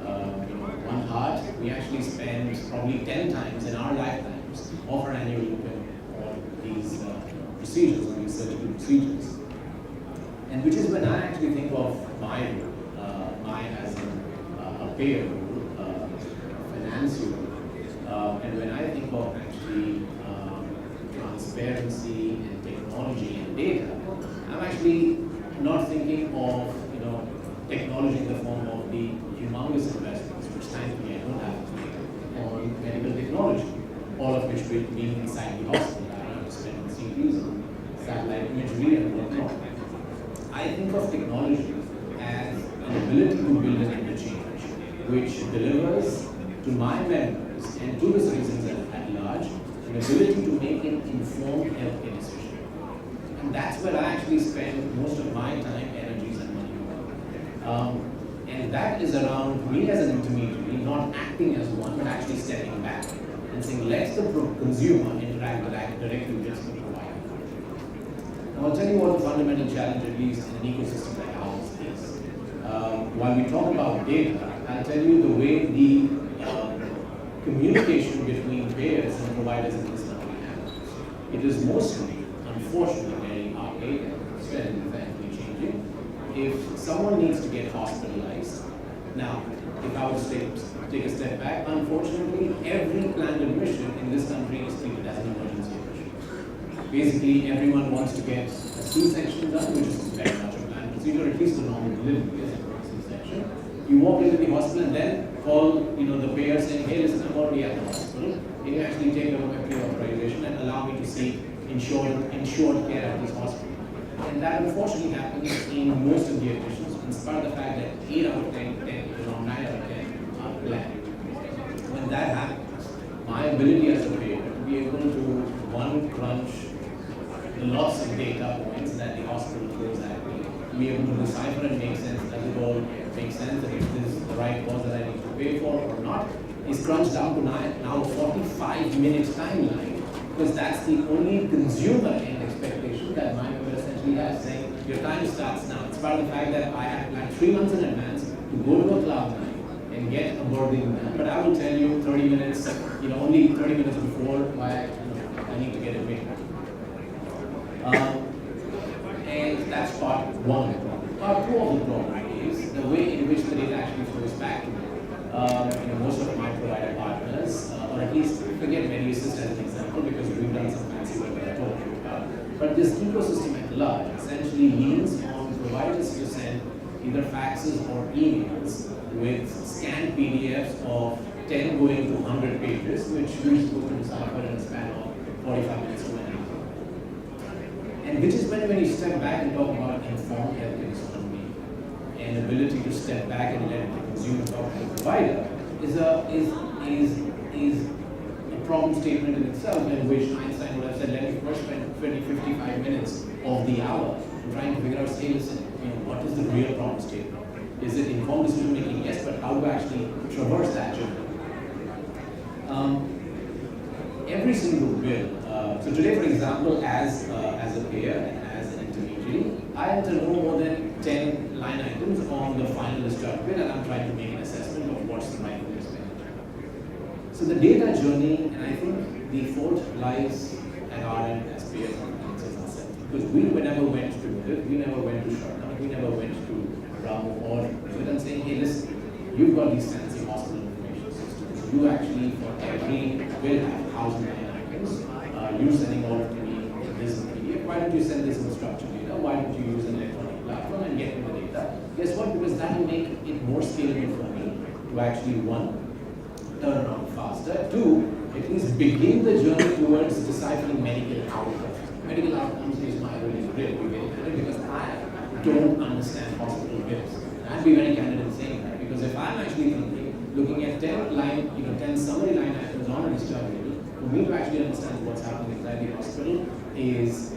E: 1 heart, we actually spend probably 10 times in our lifetimes of our annual income on these procedures, on these surgical procedures. And which is when I actually think of my role, as a payer role, financier role. And when I think of actually transparency and technology and data, I'm actually not thinking of technology in the form of the humongous investments, which thankfully I don't have to make on medical technology, all of which will be inside the hospital. I don't have to spend on CTs, on satellite imagery and whatnot. I think of technology as an ability to build an interchange, which delivers to my members and to the citizens at large an ability to make an informed healthcare decision. And that's where I actually spend most of my time, energies, and money on. And that is around me as an intermediary, not acting as one, but actually stepping back and saying, let the consumer interact directly with the provider. Now, I'll tell you what the fundamental challenge, at least in an ecosystem like ours, is. While we talk about data, I'll tell you the way the communication between payers and providers in this country happens. It is mostly, unfortunately, very archaic, very changing. If someone needs to get hospitalized, now, if I was to take a step back, unfortunately, every planned admission in this country is treated as an emergency admission. Basically, everyone wants to get a C-section done, which is very much a planned procedure, at least a normal delivery is a C-section. You walk into the hospital and then call, the payer saying, hey, listen, I'm already at the hospital. Can you actually take over my pre-authorization and allow me to seek insured care at this hospital? And that unfortunately happens in most of the admissions, in spite of the fact that 8 out of 10, 9 out of 10 are planned. When that happens, my ability as a payer to be able to, crunch the lots of data points that the hospital throws at me, to be able to decipher and make sense, does it all make sense, that if this is the right cause that I need to pay for or not, is crunched down to now a 45-minute timeline, because that's the only consumer end expectation that my member essentially has, saying your time starts now. It's part of the fact that I had planned 3 months in advance to go to a Cloudnine and get a boarding done, but I will tell you 30 minutes, only 30 minutes before why I need to get admitted. And that's part one of the problem. Part two of the problem is the way in which the data actually flows back to me. Most of my provider partners, or at least forget Medi as an example, because we've done some fancy work that I told you about. But this ecosystem at large essentially leans on providers to send either faxes or emails with scanned PDFs of 10 going to 100 pages, which we're supposed to decipher in a span of 45 minutes to an hour. And which is when you step back and talk about informed healthcare decision making and ability to step back and let the consumer talk to the provider is a problem statement in itself, in which Einstein would have said, let me first spend 55 minutes of the hour trying to figure out, say, listen, what is the real problem statement? Is it informed decision making? Yes, but how do I actually traverse that journey? Every single bill. So today, for example, as a payer and as an intermediary, I enter no more than 10 line items on the final discharge bill, and I'm trying to make an assessment of what's the right expenditure. So the data journey, and I think the fault lies at our end as payers and clients ourselves, because we never went to Mudit, we never went to Prashant, we never went to Ramu or Rohit and saying, hey, listen, you've got these fancy hospital information systems. You actually, for every bill, have 1,000 line items. You're sending all to me in this PDF. Why don't you send this in structured data? Why don't you use an electronic platform and get me the data? Guess what? Because that will make it more scalable for me to actually, one, turn around faster, two, at least begin the journey towards deciphering medical outcomes. Medical outcomes is my really great because I don't understand hospital bills. I'd be very candid in saying that, because if I'm actually looking at 10 summary line items on a discharge bill, for me to actually understand what's happening inside the hospital is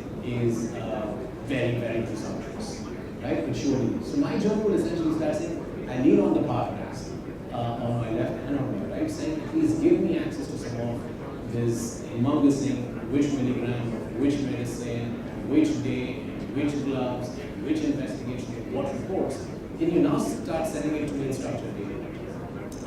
E: very, very presumptuous, right? It surely is. So my journey will essentially start saying, I lean on the partners on my left and on my right, saying, please give me access to some of this emulgating, which milligram of which medicine, which day, which gloves, which investigation, what reports. Can you now start sending it to me in structured data?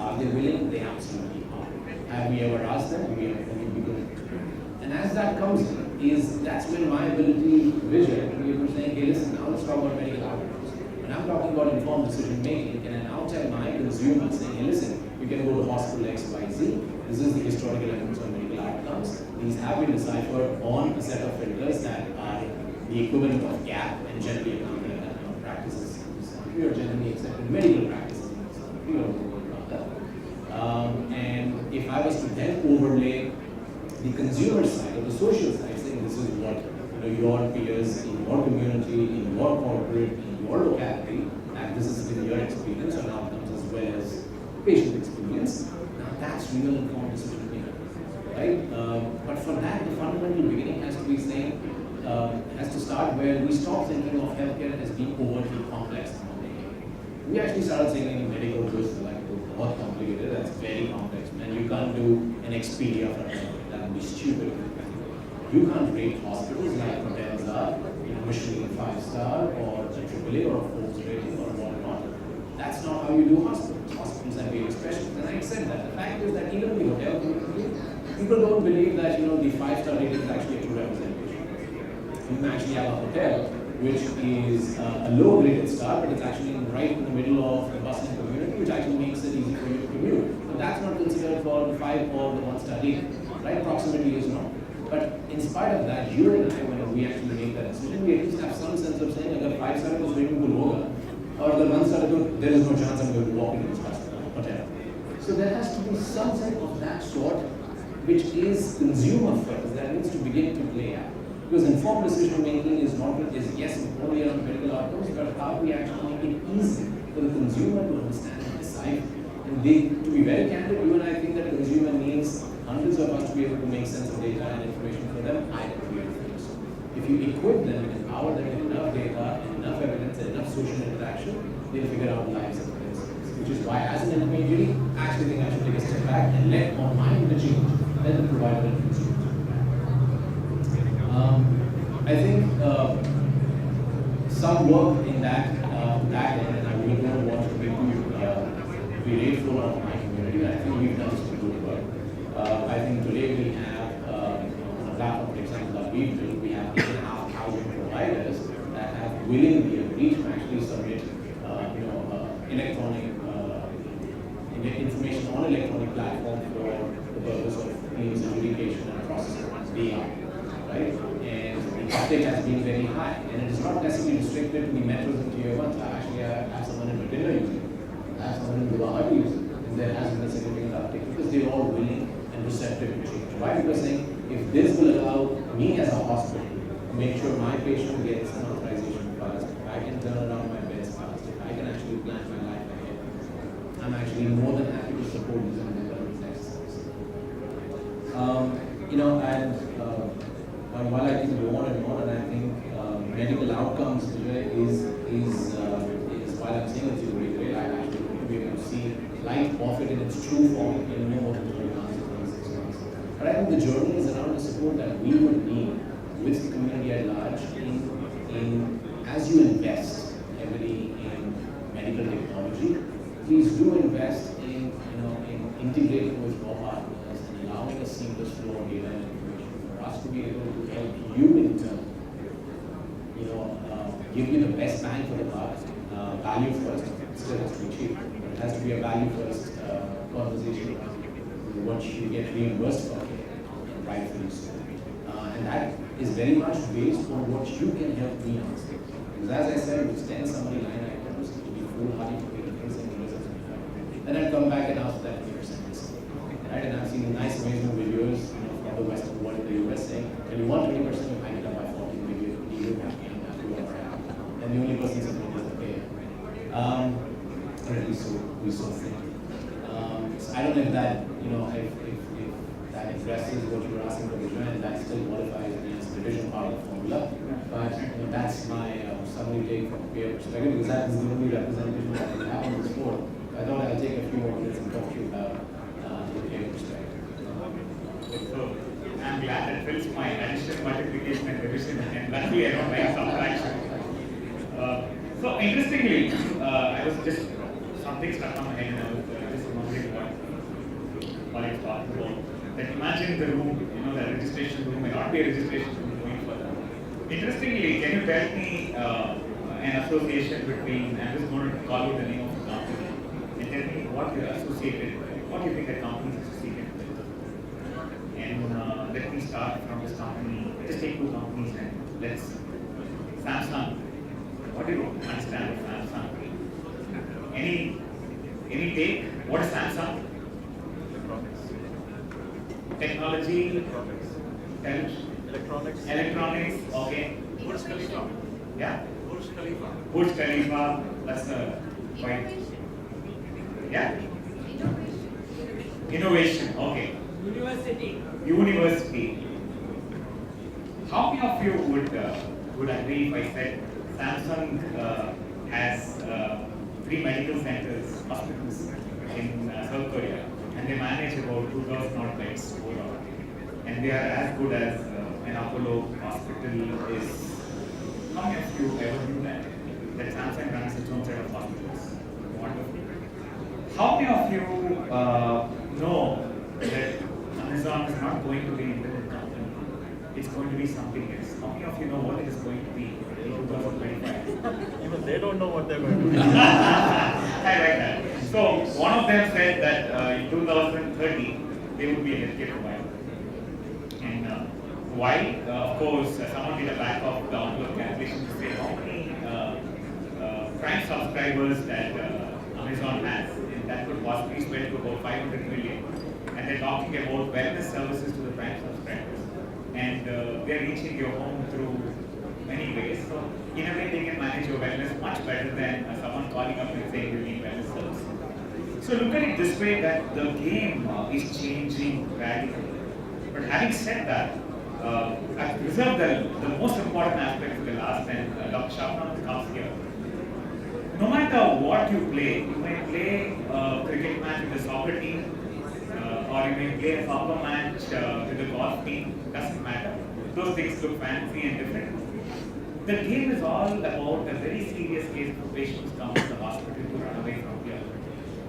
E: Are they willing? They absolutely are. Have we ever asked them? We have only begun. And as that comes in, that's when my ability, Vijay, to be able to say, hey, listen, now let's talk about medical outcomes. When I'm talking about informed decision making, can I now tell my consumer, saying, hey, listen, you can go to hospital XYZ. This is the historical evidence on medical outcomes. These have been deciphered on a set of filters that are the equivalent of GAAP and generally accepted practices. We are generally accepted medical practices. We don't know about that. And if I was to then overlay the consumer side or the social side, saying this is what your peers in your community, in your corporate, in your locality, and this has been your experience on outcomes as well as patient experience. Now that's real informed decision making. right? But for that, the fundamental beginning has to be saying, has to start where we stop thinking of healthcare as being overtly complex. We actually started saying medical goods are like what complicated, that's very complex, and you can't do an Expedia for example, that would be stupid. You can't rate hospitals like hotels are, Michelin 5-star or a AAA or a Forbes rating or whatnot. That's not how you do hospitals. Hospitals have various specialties, and I accept that. The fact is that even the hotel community, people don't believe that the 5-star rating is actually a true representation. You can actually have a hotel which is a low-graded star, but it's actually right in the middle of the bustling community, which actually makes it easy for you to commute. But that's not considered for the 5 or the 1-star rating, right? Proximity is not. But in spite of that, you and I, when we actually make that decision, we at least have some sense of saying, if 5-star is going to Hoga, or the 1-star is there is no chance I'm going to walk into this hotel. So there has to be something of that sort, which is consumer first, that needs to begin to play out. Because informed decision making is yes, only around medical outcomes, but how we actually make it easy for the consumer to understand and decide. And to be very candid, you and I think that a consumer needs hundreds of us to be able to make sense of data and information for them. I don't really think so. If you equip them and empower them with enough data, and enough evidence, and enough social interaction, they'll figure out lives of themselves. Which is why, as an intermediary, I actually think I should take a step back and let more mind the change, let the provider and consumer. I think some work in that end, and I really don't want to make you be grateful of my community. I think we've done some good work. I think today we have, on a platform, for example, that we've built, we have 8,500 providers that have willingly agreed to actually submit, electronic information on electronic platform for the purpose of claims adjudication and processing, BR, right? And the uptake has been very high, and it is not necessarily restricted to the metros and tier 1s. I actually have someone in Medina using it, I have someone in Guwahati using it, and there has been a significant uptake because they're all willing and receptive to change. Why? Because saying, if this will allow me as a hospital to make sure my patient gets an authorization fast, if I can turn around my beds fast, if I can actually plan my life ahead, I'm actually more than happy to support these development exercises. And while I think more and more, and I think medical outcomes today is while I'm saying it's really great, I actually want to be able to see light of it in its true form in no more than 3 months, 6 months. But I think the journey is around the support that we would need with the community at large in as you invest heavily in medical technology, please do invest in integrating with your partners and allowing a seamless flow of data and information for us to be able to help you in turn, give you the best bang for the buck. Value first, it still has to be cheap, but it has to be a value first conversation around what you get reimbursed for, and rightfully so. And that is very much based on what you can help me answer. Because as I said, with 10 summary line items, it will be foolhardy to make a things and results. Then I'd come back and ask that 20% discount. Right? And I've seen nice amazing videos from the Western world in the US saying, when you want 20%, you hang it up by 40 video, you have to and the only person is the payer. Or at least we so think. So I don't know if that, if that addresses what you were asking for Vijay, and that still qualifies as the division part of the formula. But that's my summary take from a payer perspective, because that is the only representation that we have on this board. I thought I'll take a few more minutes and talk to you about the payer perspective.
A: So I'm glad that fills my addition, multiplication, and division, and luckily I don't like subtraction. So interestingly, I was just something stuck on my head, and I was just wondering what it's talking about. That imagine the room, the registration room may not be a registration room going further. Interestingly, can you tell me an association between, I'm just going to call you the name of the company, and tell me what you're associated with, what you think the company is associated with. And let me start from this company. Just take 2 companies and let's Samsung. What do you understand of Samsung? Any take? What is Samsung? Technology. Electronics. Okay.
F: Burj Khalifa.
A: Yeah.
F: Burj Khalifa.
A: Burj Khalifa. That's the point. Yeah. Innovation. Okay. University. How many of you would agree if I said Samsung has 3 medical centers, hospitals in South Korea, and they manage about 2,000 odd beds overall, and they are as good as an Apollo hospital is. How many of you ever knew that Samsung runs its own set of hospitals? Wonderful. How many of you know that Amazon is not going to be an internet company? It's going to be something else. How many of you know what it is going to be in 2025?
B: Even they don't know what they're going to do.
A: I like that. So one of them said that in 2030 they would be a healthcare provider. And why? Of course, someone did a back of the envelope calculation to say how many Prime subscribers that Amazon has, and that could possibly swell to about 500 million. And they're talking about wellness services to the Prime subscribers. And they're reaching your home through many ways. So in a way, they can manage your wellness much better than someone calling up and saying you need wellness services. So look at it this way, that the game is changing radically. But having said that, I've reserved the most important aspect for the last, and Dr. Shubnum comes here. No matter what you play, you may play a cricket match with the soccer team, or you may play a soccer match with the golf team, doesn't matter. Those things look fancy and different. The game is all about a very serious case of patients come to the hospital to run away from here.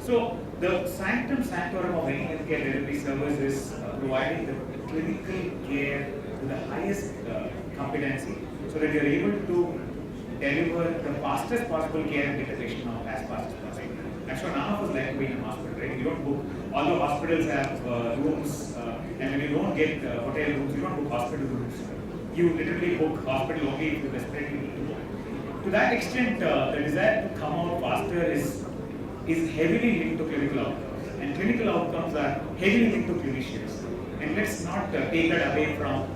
A: So the sanctum sanctorum of any healthcare delivery service is providing the clinical care to the highest competency, so that you're able to deliver the fastest possible care and get the patient out as fast as possible. I'm sure none of us like to be in a hospital, right? You don't book, although hospitals have rooms, and when you don't get hotel rooms, you don't book hospital rooms. You literally book hospital only if you desperately need to book. To that extent, the desire to come out faster is heavily linked to clinical outcomes, and clinical outcomes are heavily linked to clinicians. And let's not take that away from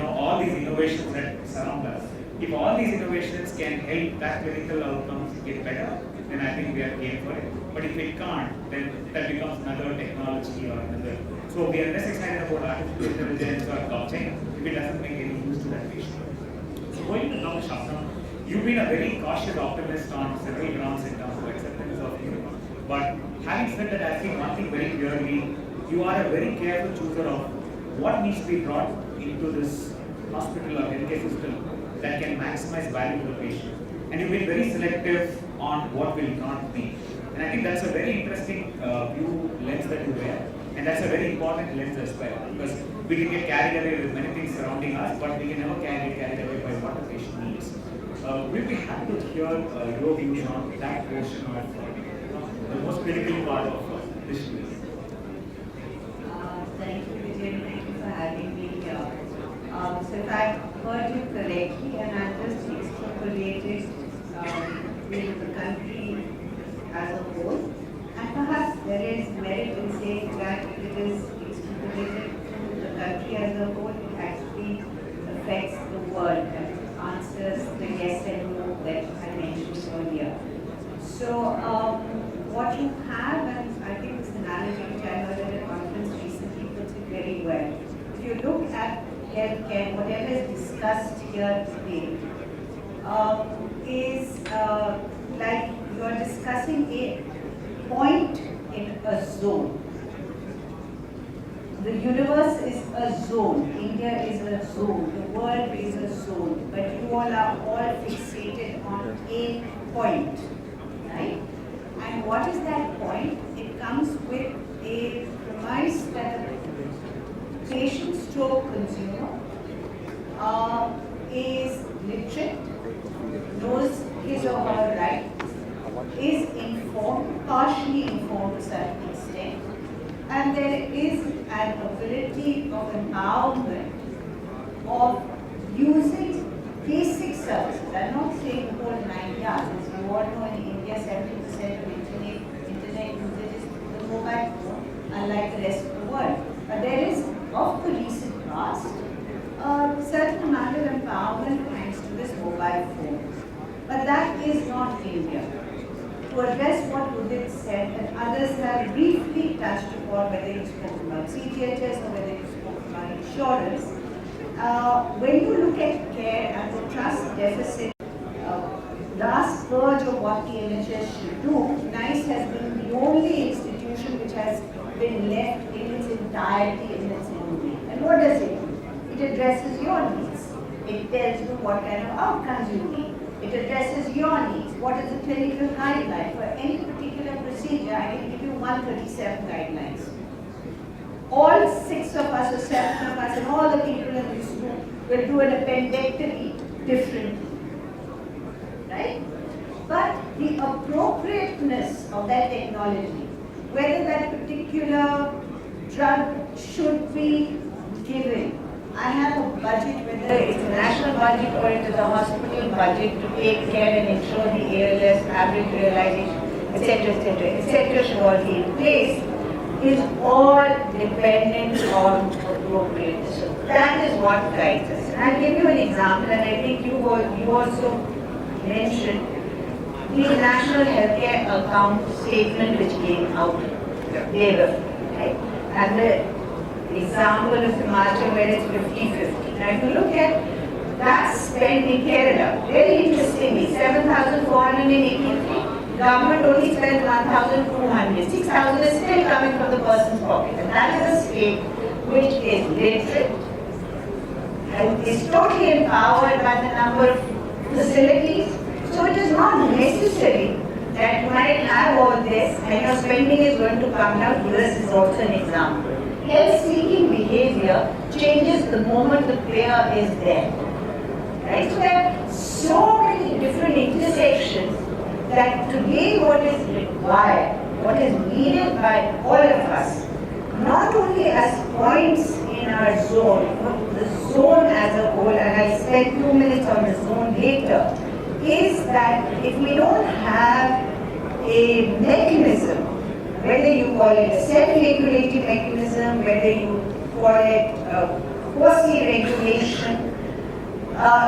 A: all these innovations that surround us. If all these innovations can help that clinical outcomes get better, then I think we are game for it. But if it can't, then that becomes another technology or another. So we are less excited about artificial intelligence or blockchain if it doesn't make any use to that patient. So going to Dr. Shubnum, you've been a very cautious optimist on several grounds in terms of acceptance of you. But having said that, I think one thing very clearly, you are a very careful chooser of what needs to be brought into this hospital or healthcare system that can maximize value to the patient. And you've been very selective on what will not be. And I think that's a very interesting view lens that you wear. And that's a very important lens as well. Because we can get carried away with many things surrounding us, but we can never get carried away by what the patient needs. We'll be happy to hear your views on that portion of the most critical part of this release.
F: Thank you, Vijay. Thank you for having me here. So if I heard you correctly, and I just extrapolated with the country as a whole, and perhaps there is merit in saying that it is extrapolated to the country as a whole, it actually affects the world and answers the yes and no that I mentioned earlier. So what you have, and I think this analogy which I heard at a conference recently puts it very well. If you look at healthcare, whatever is discussed here today is like you are discussing a point in a zone. The universe is a zone, India is a zone, the world is a zone, but you all are all fixated on a point, right? And what is that point? It comes with a premise that the patient stroke consumer is literate, knows his or her rights, is informed, partially informed to a certain extent, and there is an ability of empowerment of using basic services. I'm not saying the whole 9 yards. As you all know, in India, 70% of internet usage is the mobile phone, unlike the rest of the world. But there is, of the recent past, a certain amount of empowerment thanks to this mobile phone. But that is not India. To address what Mudit said, and others have briefly touched upon, about, whether you spoke about CGHS or whether you spoke about insurance, when you look at care as a trust deficit, last purge of what the NHS should do, NICE has been the only institution which has been left in its entirety in its movie. And what does it do? It addresses your needs. It tells you what kind of outcomes you need. It addresses your needs. What is the clinical guideline? For any particular procedure, I can give you 137 guidelines. All 6 of us or 7 of us and all the people in this room will do an appendectomy differently. Right? But the appropriateness of that technology, whether that particular drug should be given. I have a budget, whether it's a national budget or it is a hospital budget, to take care and ensure the ALS, average realization, etc. should all be in place, is all dependent on appropriateness. So that is what guides us. And I'll give you an example, and I think you also mentioned the National Healthcare Account Statement which came out later, right? And the example of Himachal where it's 50-50. Now if you look at that spend in Kerala, very interestingly, 7,483. Government only spends 1,200. 6,000 is still coming from the person's pocket. And that is a state which is literate and is totally empowered by the number of facilities. So it is not necessary that you might have all this and your spending is going to come down. US is also an example. Health-seeking behavior changes the moment the player is there. Right? So there are so many different intersections that today what is required, what is needed by all of us, not only as points in our zone, but the zone as a whole, and I'll spend 2 minutes on the zone later, is that if we don't have a mechanism, whether you call it a self-regulating mechanism, whether you call it quasi-regulation,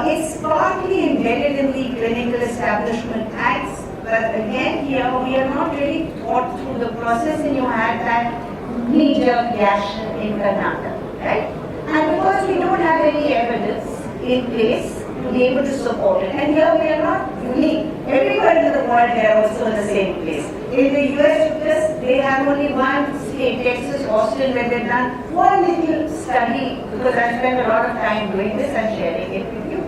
F: it's partly embedded in the Clinical Establishment Acts, but again here we are not really thought through the process, and you had that knee-jerk reaction in Karnataka, right? And because we don't have any evidence in place to be able to support it, and here we are not unique. Everywhere in the world they are also in the same place. In the US, they have only one state, Texas, Austin, where they've done one little study, because I spend a lot of time doing this and sharing it with you.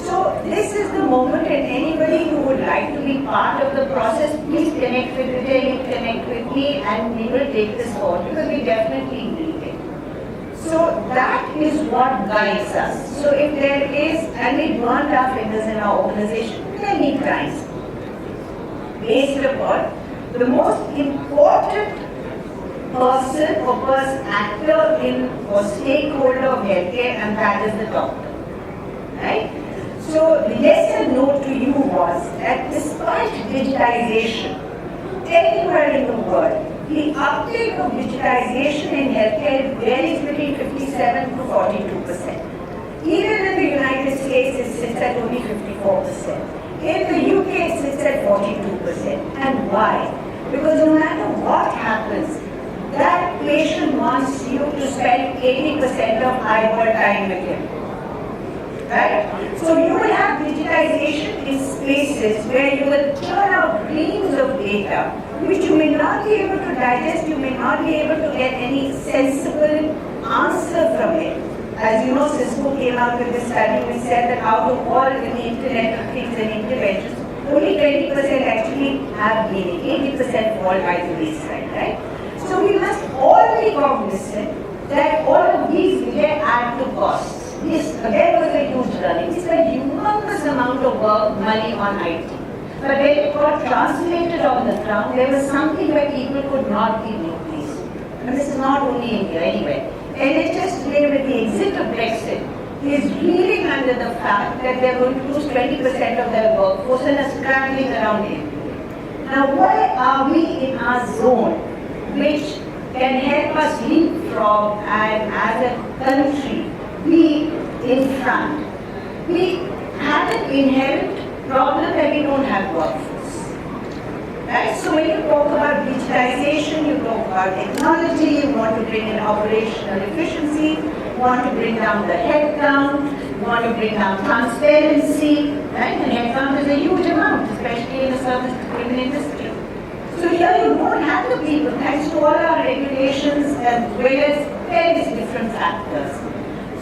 F: So this is the moment, and anybody who would like to be part of the process, please connect with Vijay, connect with me, and we will take this forward, because we definitely need it. So that is what guides us. So if there is, and we burnt our fingers in our organization, many times, based upon the most important person or actor in or stakeholder of healthcare, and that is the doctor. Right? So the yes and no to you was that despite digitization anywhere in the world, the uptake of digitization in healthcare varies between 57 to 42%. Even in the United States, it sits at only 54%. In the UK, it sits at 42%. And why? Because no matter what happens, that patient wants you to spend 80% of eyeball time with him. Right? So you will have digitization in spaces where you will turn out reams of data which you may not be able to digest, you may not be able to get any sensible answer from it. As you know, Cisco came out with this study which said that out of all in the Internet of Things and interventions, only 20% actually have meaning, 80% fall by the wayside, right? So we must all be cognizant that all of these will add to costs. This again was a huge learning. It's a humongous amount of work, money on IT. But when it got translated on the ground, there was something where people could not be replaced. And this is not only India, anyway. NHS today, with the exit of Brexit, is reeling under the fact that they're going to lose 20% of their workforce and are scrambling around India. Now, why are we in our zone, which can help us leapfrog and as a country be in front? We have an inherent problem that we don't have workforce.
G: Right? So when you talk about digitization, you talk about technology, you want to bring in operational efficiency, you want to bring down the headcount, you want to bring down transparency, right? And headcount is a huge amount, especially in the service-driven industry. So here you don't have the people, thanks to all our regulations as well as various different factors.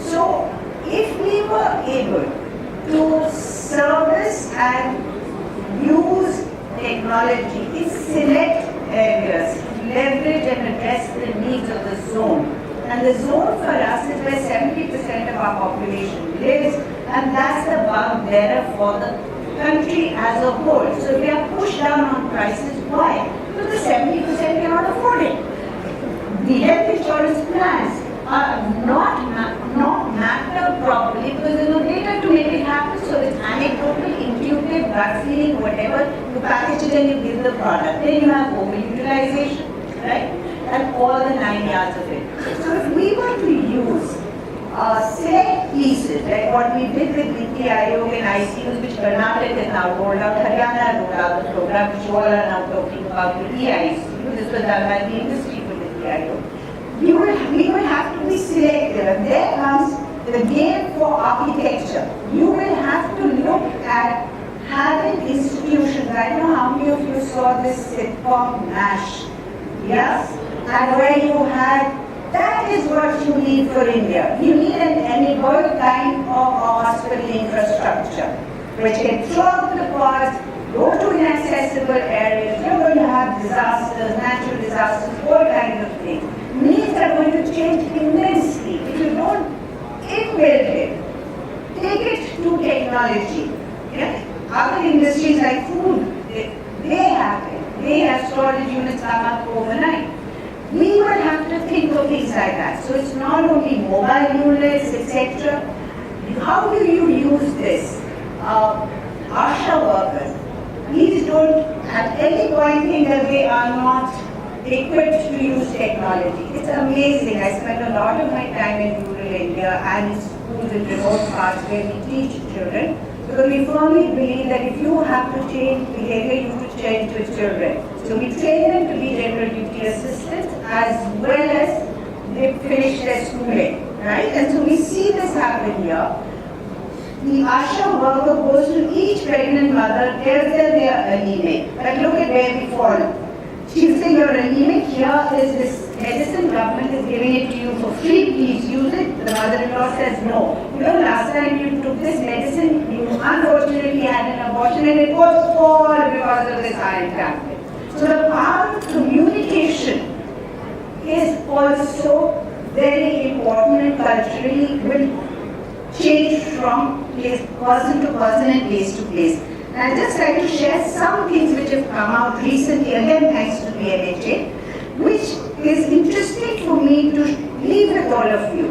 G: So if we were able to service and use technology in select areas, leverage and address the needs of the zone. And the zone for us is where 70% of our population lives, and that's the bugbearer for the country as a whole. So if we are pushed down on prices, why? Because the 70% cannot afford it. The health insurance plans are not mapped out properly because there's no data to make it happen. So it's anecdotal, intuitive, gut feeling, whatever. You package it and you give the product. Then you have overutilization, right? And all the 9 yards of it. So if we were to use select pieces, like what we did with Niti Aayog and ICUs, which Karnataka has now rolled out, Haryana rolled out the program, which you all are now talking about with EICU. This was done by the industry for Niti Aayog. We will have to be selective, and there comes the game for architecture. You will have to look at having institutions. I don't know how many of you saw this sitcom MASH, yes? And where you had, that is what you need for India. You need an enabled kind of hospital infrastructure, which can plug the pods, go to inaccessible areas. You're going to have disasters, natural disasters, all kinds of things. Needs are going to change immensely. If you don't inbuild it, take it to technology. Yeah? Other industries like food, they have it. They have storage units come up overnight. We will have to think of things like that. So it's not only mobile units, etc. How do you use this? ASHA workers, please don't at any point think that they are not equipped to use technology. It's amazing. I spend a lot of my time in rural India and in schools in remote parts where we teach children, because we firmly believe that if you have to change behavior, you have to change with children. So we train them to be general duty assistants as well as they finish their schooling, right? And so we see this happen here. The ASHA worker goes to each pregnant mother, tells them they are anemic. But look at where we fall. She'll say you're anemic, here is this medicine, government is giving it to you for free, please use it. The mother-in-law says no. You know, last time you took this medicine, you unfortunately had an abortion and it was all because of this iron tablet. So the power of communication is also very important and culturally will change from person to person and place to place. And I'd just like to share some things which have come out recently, again thanks to the NHA, which is interesting for me to leave with all of you.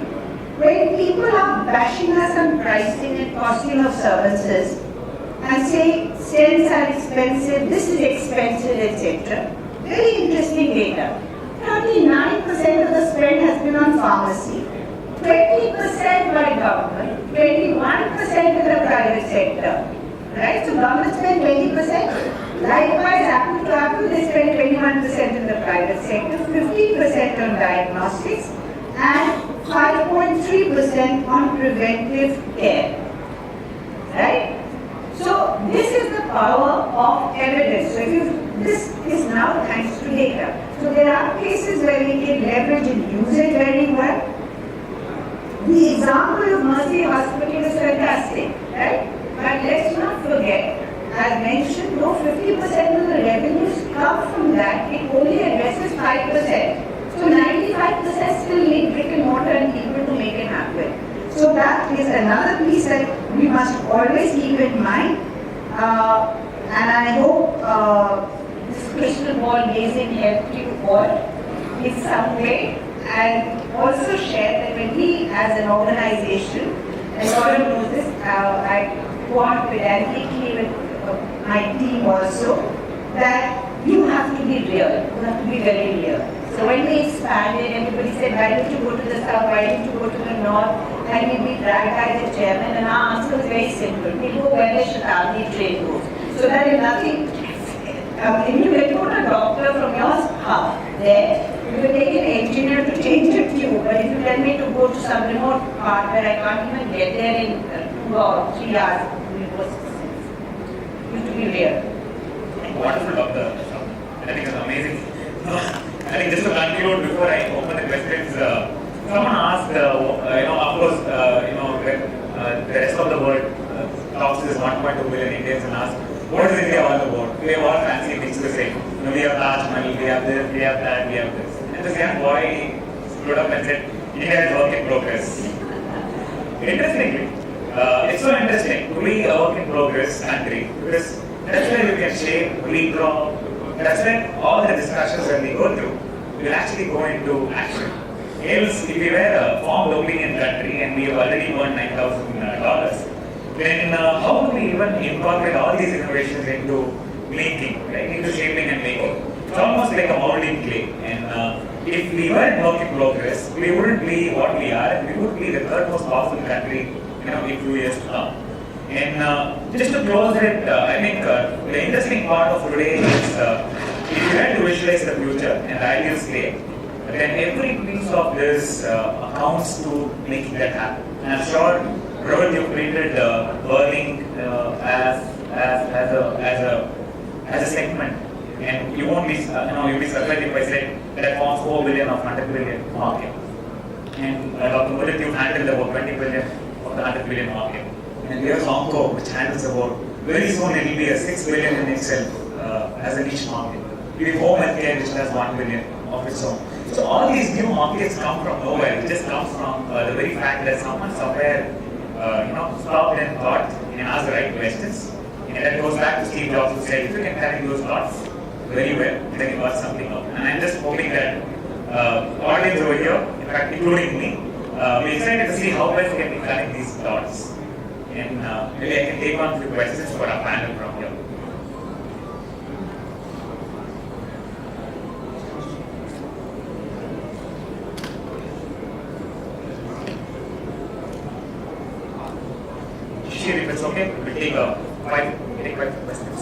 G: When people are bashing us on pricing and costing of services and say stents are expensive, this is expensive, etc. Very interesting data. 39% of the spend has been on pharmacy, 20% by government, 21% in the private sector. Right? So government spend 20%. Likewise, apple to apple, they spend 21% in the private sector, 15% on diagnostics, and 5.3% on preventive care. Right? So this is the power of evidence. So this is now thanks to data. So there are cases where we can leverage and use it very well. The example of Mercy Hospital is fantastic, right? But let's not forget, as mentioned, though 50% of the revenues come from that, it only addresses 5%. So 95% still need brick and mortar and people to make it happen. So that is another piece that we must always keep in mind. And I hope this crystal ball gazing helped you all in some way. And also share that when we as an organization, and Gaurav knows this, I work pedantically with my team also, that you have to be real, you have to be very real. So when we expanded, everybody said, why don't you go to the south, why don't you go to the north, and we'd be dragged by the chairman, and our answer was very simple, we go where the Shatabdi train goes. So that is nothing, if you get doctor from your house there, you will take an engineer to change the tube. But if you tell me to go to some remote part where I can't even get there in 2 or 3 hours, it was used to be rare.
A: Wonderful, Dr. I think it's amazing. I think just to conclude before I open the questions, someone asked, of course, the rest of the world talks to this 1.2 billion Indians and asks, what is India all about? We have all fancy things to say. We have Taj Mahal, we have this, we have that, we have this. And this young boy stood up and said, India is work in progress. Interestingly, it's so interesting to be a work in progress country because that's where you can shape, redraw. That's when all the discussions that we go through will actually go into action. Else, if we were a formed opinion country and we have already earned $9,000, then how do we even incorporate all these innovations into making, right? Into shaping and making? It's almost like a molding clay. And if we were in work in progress, we wouldn't be what we are, and we would be the third most powerful country, in few years to come. And just to close it, I think the interesting part of today is if you had to visualize the future and the ideal state, then every piece of this accounts to making that happen. And I'm sure, Rohit, you created burning as a segment, and you won't be, you'll be surprised if I say that forms 4 billion of 100 billion market. And Dr. Mudit, you handled about 20 billion of the 100 billion market. And we have Onco, which handles about, very soon it will be a 6 billion in itself as a niche market. We have home healthcare, which has 1 billion of its own. So all these new markets come from nowhere. It just comes from the very fact that someone somewhere, stopped and thought and asked the right questions. And that goes back to Steve Jobs who said, if you can carry those thoughts very well, then you got something out. And I'm just hoping that audience over here, in fact, including me, we're excited to see how best we can connect these dots. And maybe I can take on a few questions for our panel from here. If it's okay, we'll take 5 questions.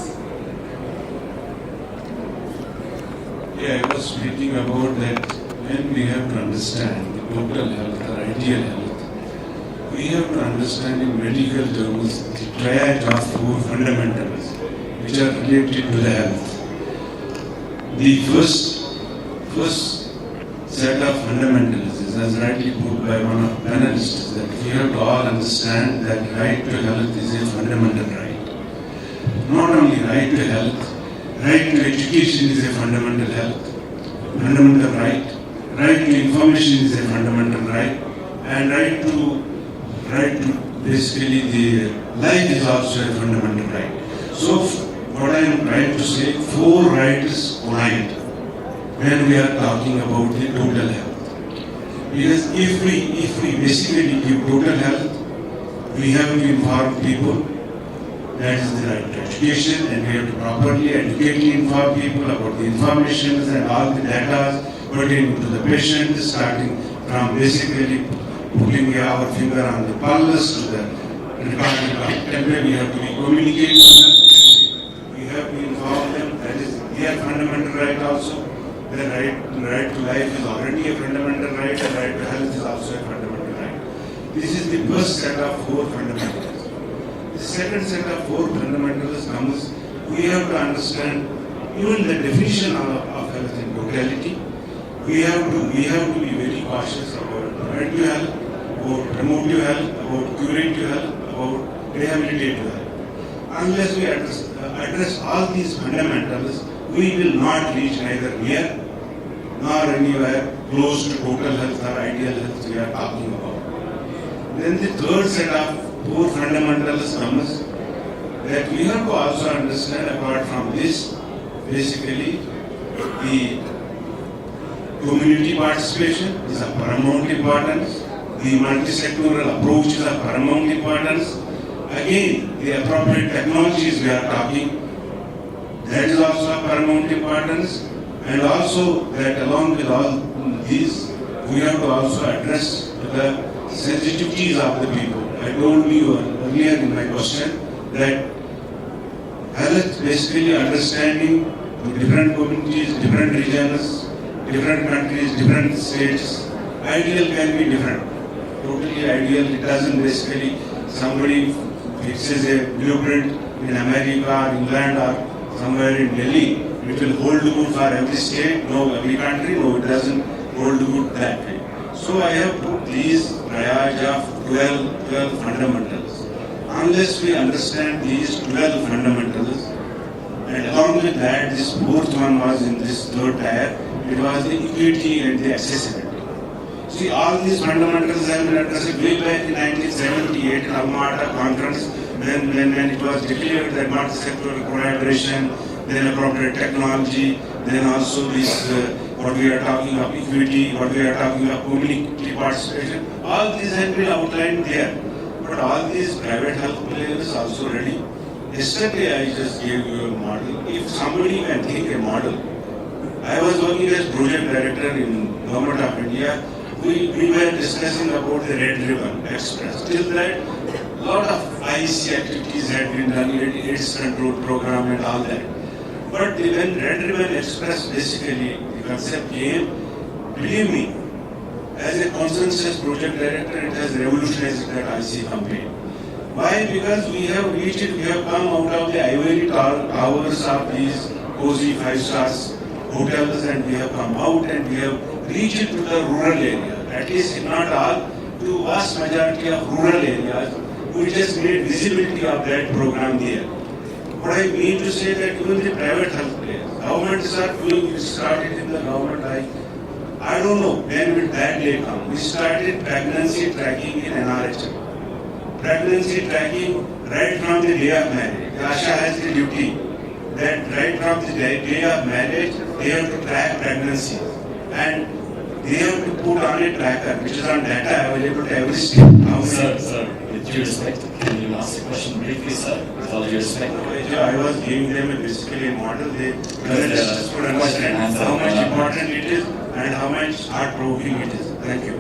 H: Yeah, I was speaking about that when we have to understand the total health or ideal health, we have to understand in medical terms the triad of 4 fundamentals which are related to the health. The first set of fundamentals is, as rightly put by one of the panelists, that we have to all understand that right to health is a fundamental right. Not only right to health, right to education is a fundamental right. Right to information is a fundamental right, and right to basically the life is also a fundamental right. So what I am trying to say, 4 rights collide when we are talking about the total health. Because if we basically give total health, we have to inform people. That is the right to education, and we have to properly educately inform people about the information and all the data pertaining to the patient, starting from basically putting our finger on the pulse to the recording of temperature. We have to communicate to them. We have to inform them. That is their fundamental right also. The right to life is already a fundamental right, and right to health is also a fundamental right. This is the first set of 4 fundamentals. The second set of 4 fundamentals comes, we have to understand even the definition of health in totality. We have to be very cautious about preventive health, about promotive health, about curative health, about rehabilitative health. Unless we address all these fundamentals, we will not reach neither near nor anywhere close to total health or ideal health we are talking about. Then the third set of 4 fundamentals comes that we have to also understand, apart from this, basically the community participation is of paramount importance, the multi-sectoral approach is of paramount importance. Again, the appropriate technologies we are talking, that is also of paramount importance. And also that along with all these, we have to also address the sensitivities of the people. I told you earlier in my question that health, basically understanding different communities, different regions, different countries, different states. Ideal can be different. Totally ideal. It doesn't basically somebody fixes a blueprint in America or England or somewhere in Delhi. It will hold good for every state, no, every country, no, it doesn't hold good that way. So I have put these triage of 12 fundamentals. Unless we understand these 12 fundamentals, and along with that, this fourth one was in this third tier, it was the equity and the accessibility. See, all these fundamentals have been addressed way back in 1978 in Alma-Ata conference, when it was declared that multi-sectoral collaboration, then appropriate technology, then also this, what we are talking of equity, what we are talking of community participation, all these have been outlined there. But all these private health players also ready. Yesterday I just gave you a model. If somebody can think a model, I was working as project director in Government of India. We were discussing about the Red Ribbon Express. Till that, a lot of IC activities had been done, AIDS control program and all that. But when Red Ribbon Express basically, the concept came, believe me, as a consensus project director, it has revolutionized that IC campaign. Why? Because we have reached it, we have come out of the ivory towers of these cozy 5-star hotels, and we have come out and we have reached to the rural area. At least if not all, to vast majority of rural areas, we just made visibility of that program there. What I mean to say that even the private health players, governments are doing, it started in the government, I don't know when will that day come. We started pregnancy tracking in NRHM. Pregnancy tracking right from the day of marriage. Asha has the duty that right from the day of marriage, they have to track pregnancy. And they have to put on a tracker, which is on data available to every state.
I: Sir, with due respect, can you ask the question briefly, sir? With all due respect.
H: I was giving them basically a model. They could understand how much important it is and how much heart-provoking it is. Thank you.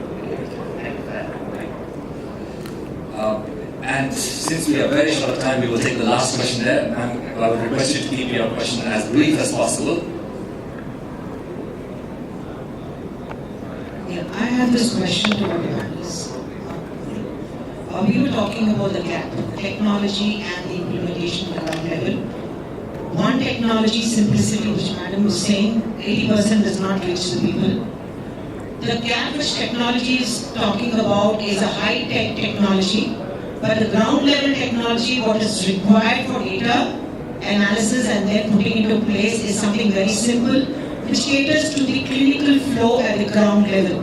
I: And since we are very short of time, we will take the last question there. And I would request you to keep your question as brief as possible.
J: Yeah, I have this question to our panelists. We were talking about the gap, technology and the implementation at ground level. One technology simplicity, which Madam was saying, 80% does not reach the people. The gap which technology is talking about is a high-tech technology, but the ground level technology, what is required for data analysis and then putting into place is something very simple, which caters to the clinical flow at the ground level.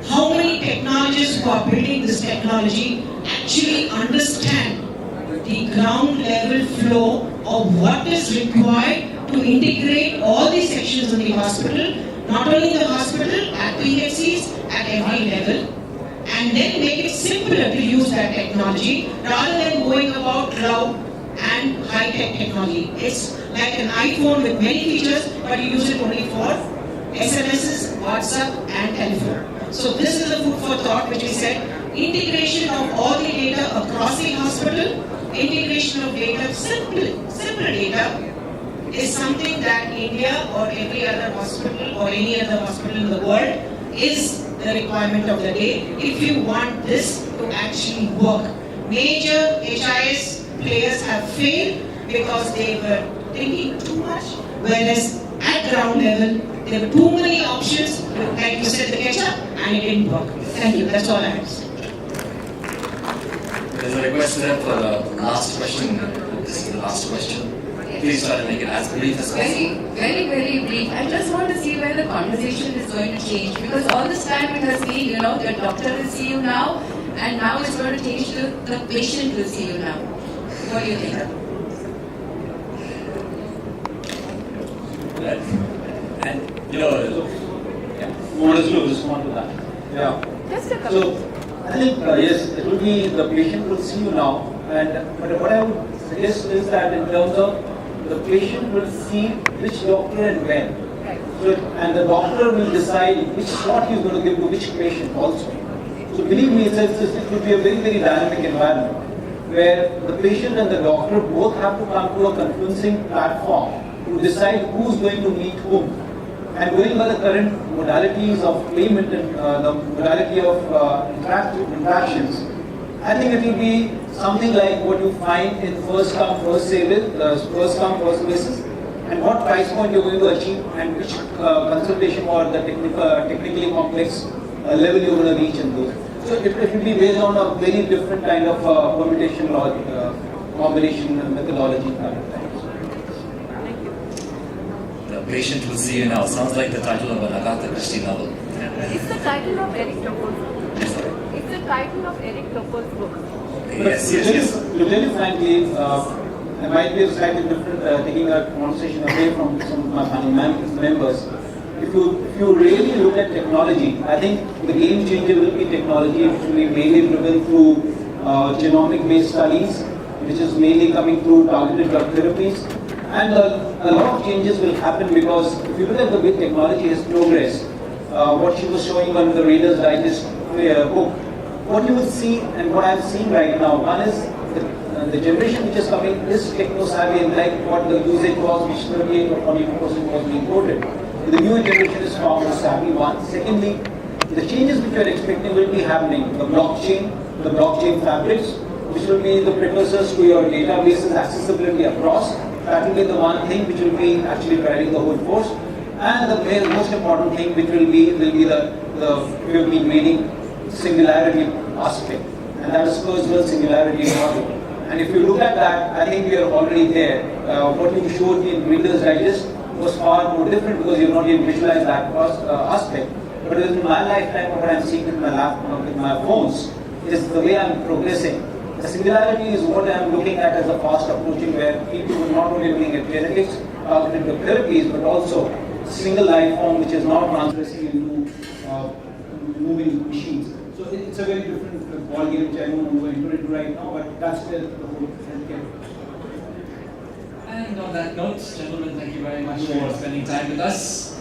J: How many technologists who are building this technology actually understand the ground level flow of what is required to integrate all the sections of the hospital, not only in the hospital, at PHCs, at every level, and then make it simpler to use that technology rather than going about cloud and high-tech technology. It's like an iPhone with many features, but you use it only for SMSs, WhatsApp, and telephone. So this is the food for thought, which we said, integration of all the data across the hospital, integration of data, simple data, is something that India or every other hospital or any other hospital in the world is the requirement of the day if you want this to actually work. Major HIS players have failed because they were thinking too much, whereas at ground level, there were too many options, like you said, the ketchup, and it didn't work. Thank you. That's all I have to say.
I: There's a request there for the last question. This is the last question. Please try to make it as brief as possible.
K: Very brief. I just want to see where the conversation is going to change, because all this time it has been, the doctor will see you now, and now it's going to change to the patient will see you now. What do you think?
I: And
C: who wants to respond to that? Yeah.
K: Just a couple.
C: So, I think yes, it will be the patient will see you now, but what I would suggest is that in terms of the patient will see which doctor and when.
K: Right.
C: So, and the doctor will decide which shot he is going to give to which patient also. So believe me, it will be a very dynamic environment where the patient and the doctor both have to come to a confluencing platform to decide who's going to meet whom. And going by the current modalities of payment and the modality of interactions, I think it will be something like what you find in first come, first first basis, and what price point you're going to achieve, and which consultation or the technically complex level you're going to reach in those. So it will be based on a very different kind of permutation combination methodology.
I: The patient will see you now. Sounds like the title of an Agatha Christie novel.
L: It's the title of Eric Topol's book.
I: Yes, sir.
L: It's the title of Eric Topol's book.
I: Yes.
C: To tell you frankly, I might be slightly different, taking a conversation away from some of my panel members. If you really look at technology, I think the game changer will be technology, which will be mainly driven through genomic-based studies, which is mainly coming through targeted drug therapies. And a lot of changes will happen because if you look at the way technology has progressed, what she was showing on the Reader's Digest book, what you will see and what I'm seeing right now, one is the generation which is coming is techno-savvy, and like what the usage was, which 38 or 42% was being quoted. The newer generation is far more savvy, one. Secondly, the changes which we are expecting will be happening. The blockchain fabrics, which will be the precursors to your databases, accessibility across. That will be the one thing which will be actually driving the whole force. And the most important thing which will be the we have been reading singularity aspect, and that is Kurzweil's singularity model. And if you look at that, I think we are already there. What you showed in Reader's Digest was far more different because you have not yet visualized that aspect. But in my lifetime, what I'm seeing with my phones is the way I'm progressing. The singularity is what I'm looking at as a fast approaching, where people are not only looking at genetics, targeted therapies, but also a single life form which is now transgressing into moving machines. So it's a very different ball game which I don't want to go into right now, but that's the whole healthcare.
M: And on that note, gentlemen, thank you very much for spending time with us.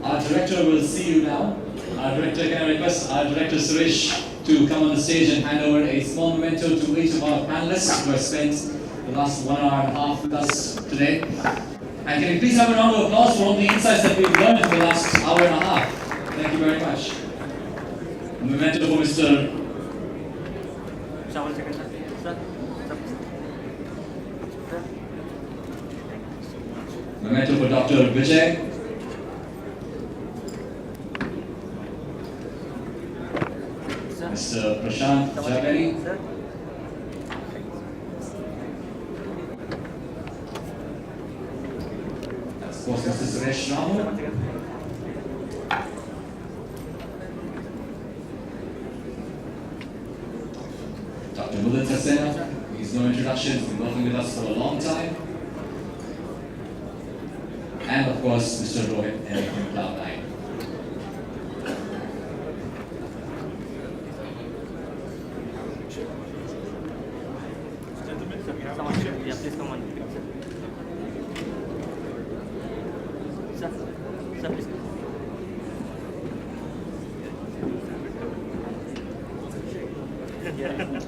M: Our director will see you now. Our director, can I request our director Suresh to come on the stage and hand over a small memento to each of our panelists who have spent the last 1 hour and a half with us today. And can you please have a round of applause for all the insights that we've learned in the last hour and a half. Thank you very much. A memento for Mr. Memento for Dr. Vijay. Mr. Prashant, Jhaveri. Of course, Mr. Suresh, Ramu. Dr. Mudit, Saxena. He's no introduction, he's been working with us for a long time. And of course, Mr. Rohit from Cloudnine.
B: Please come on. Sir, please. Yeah.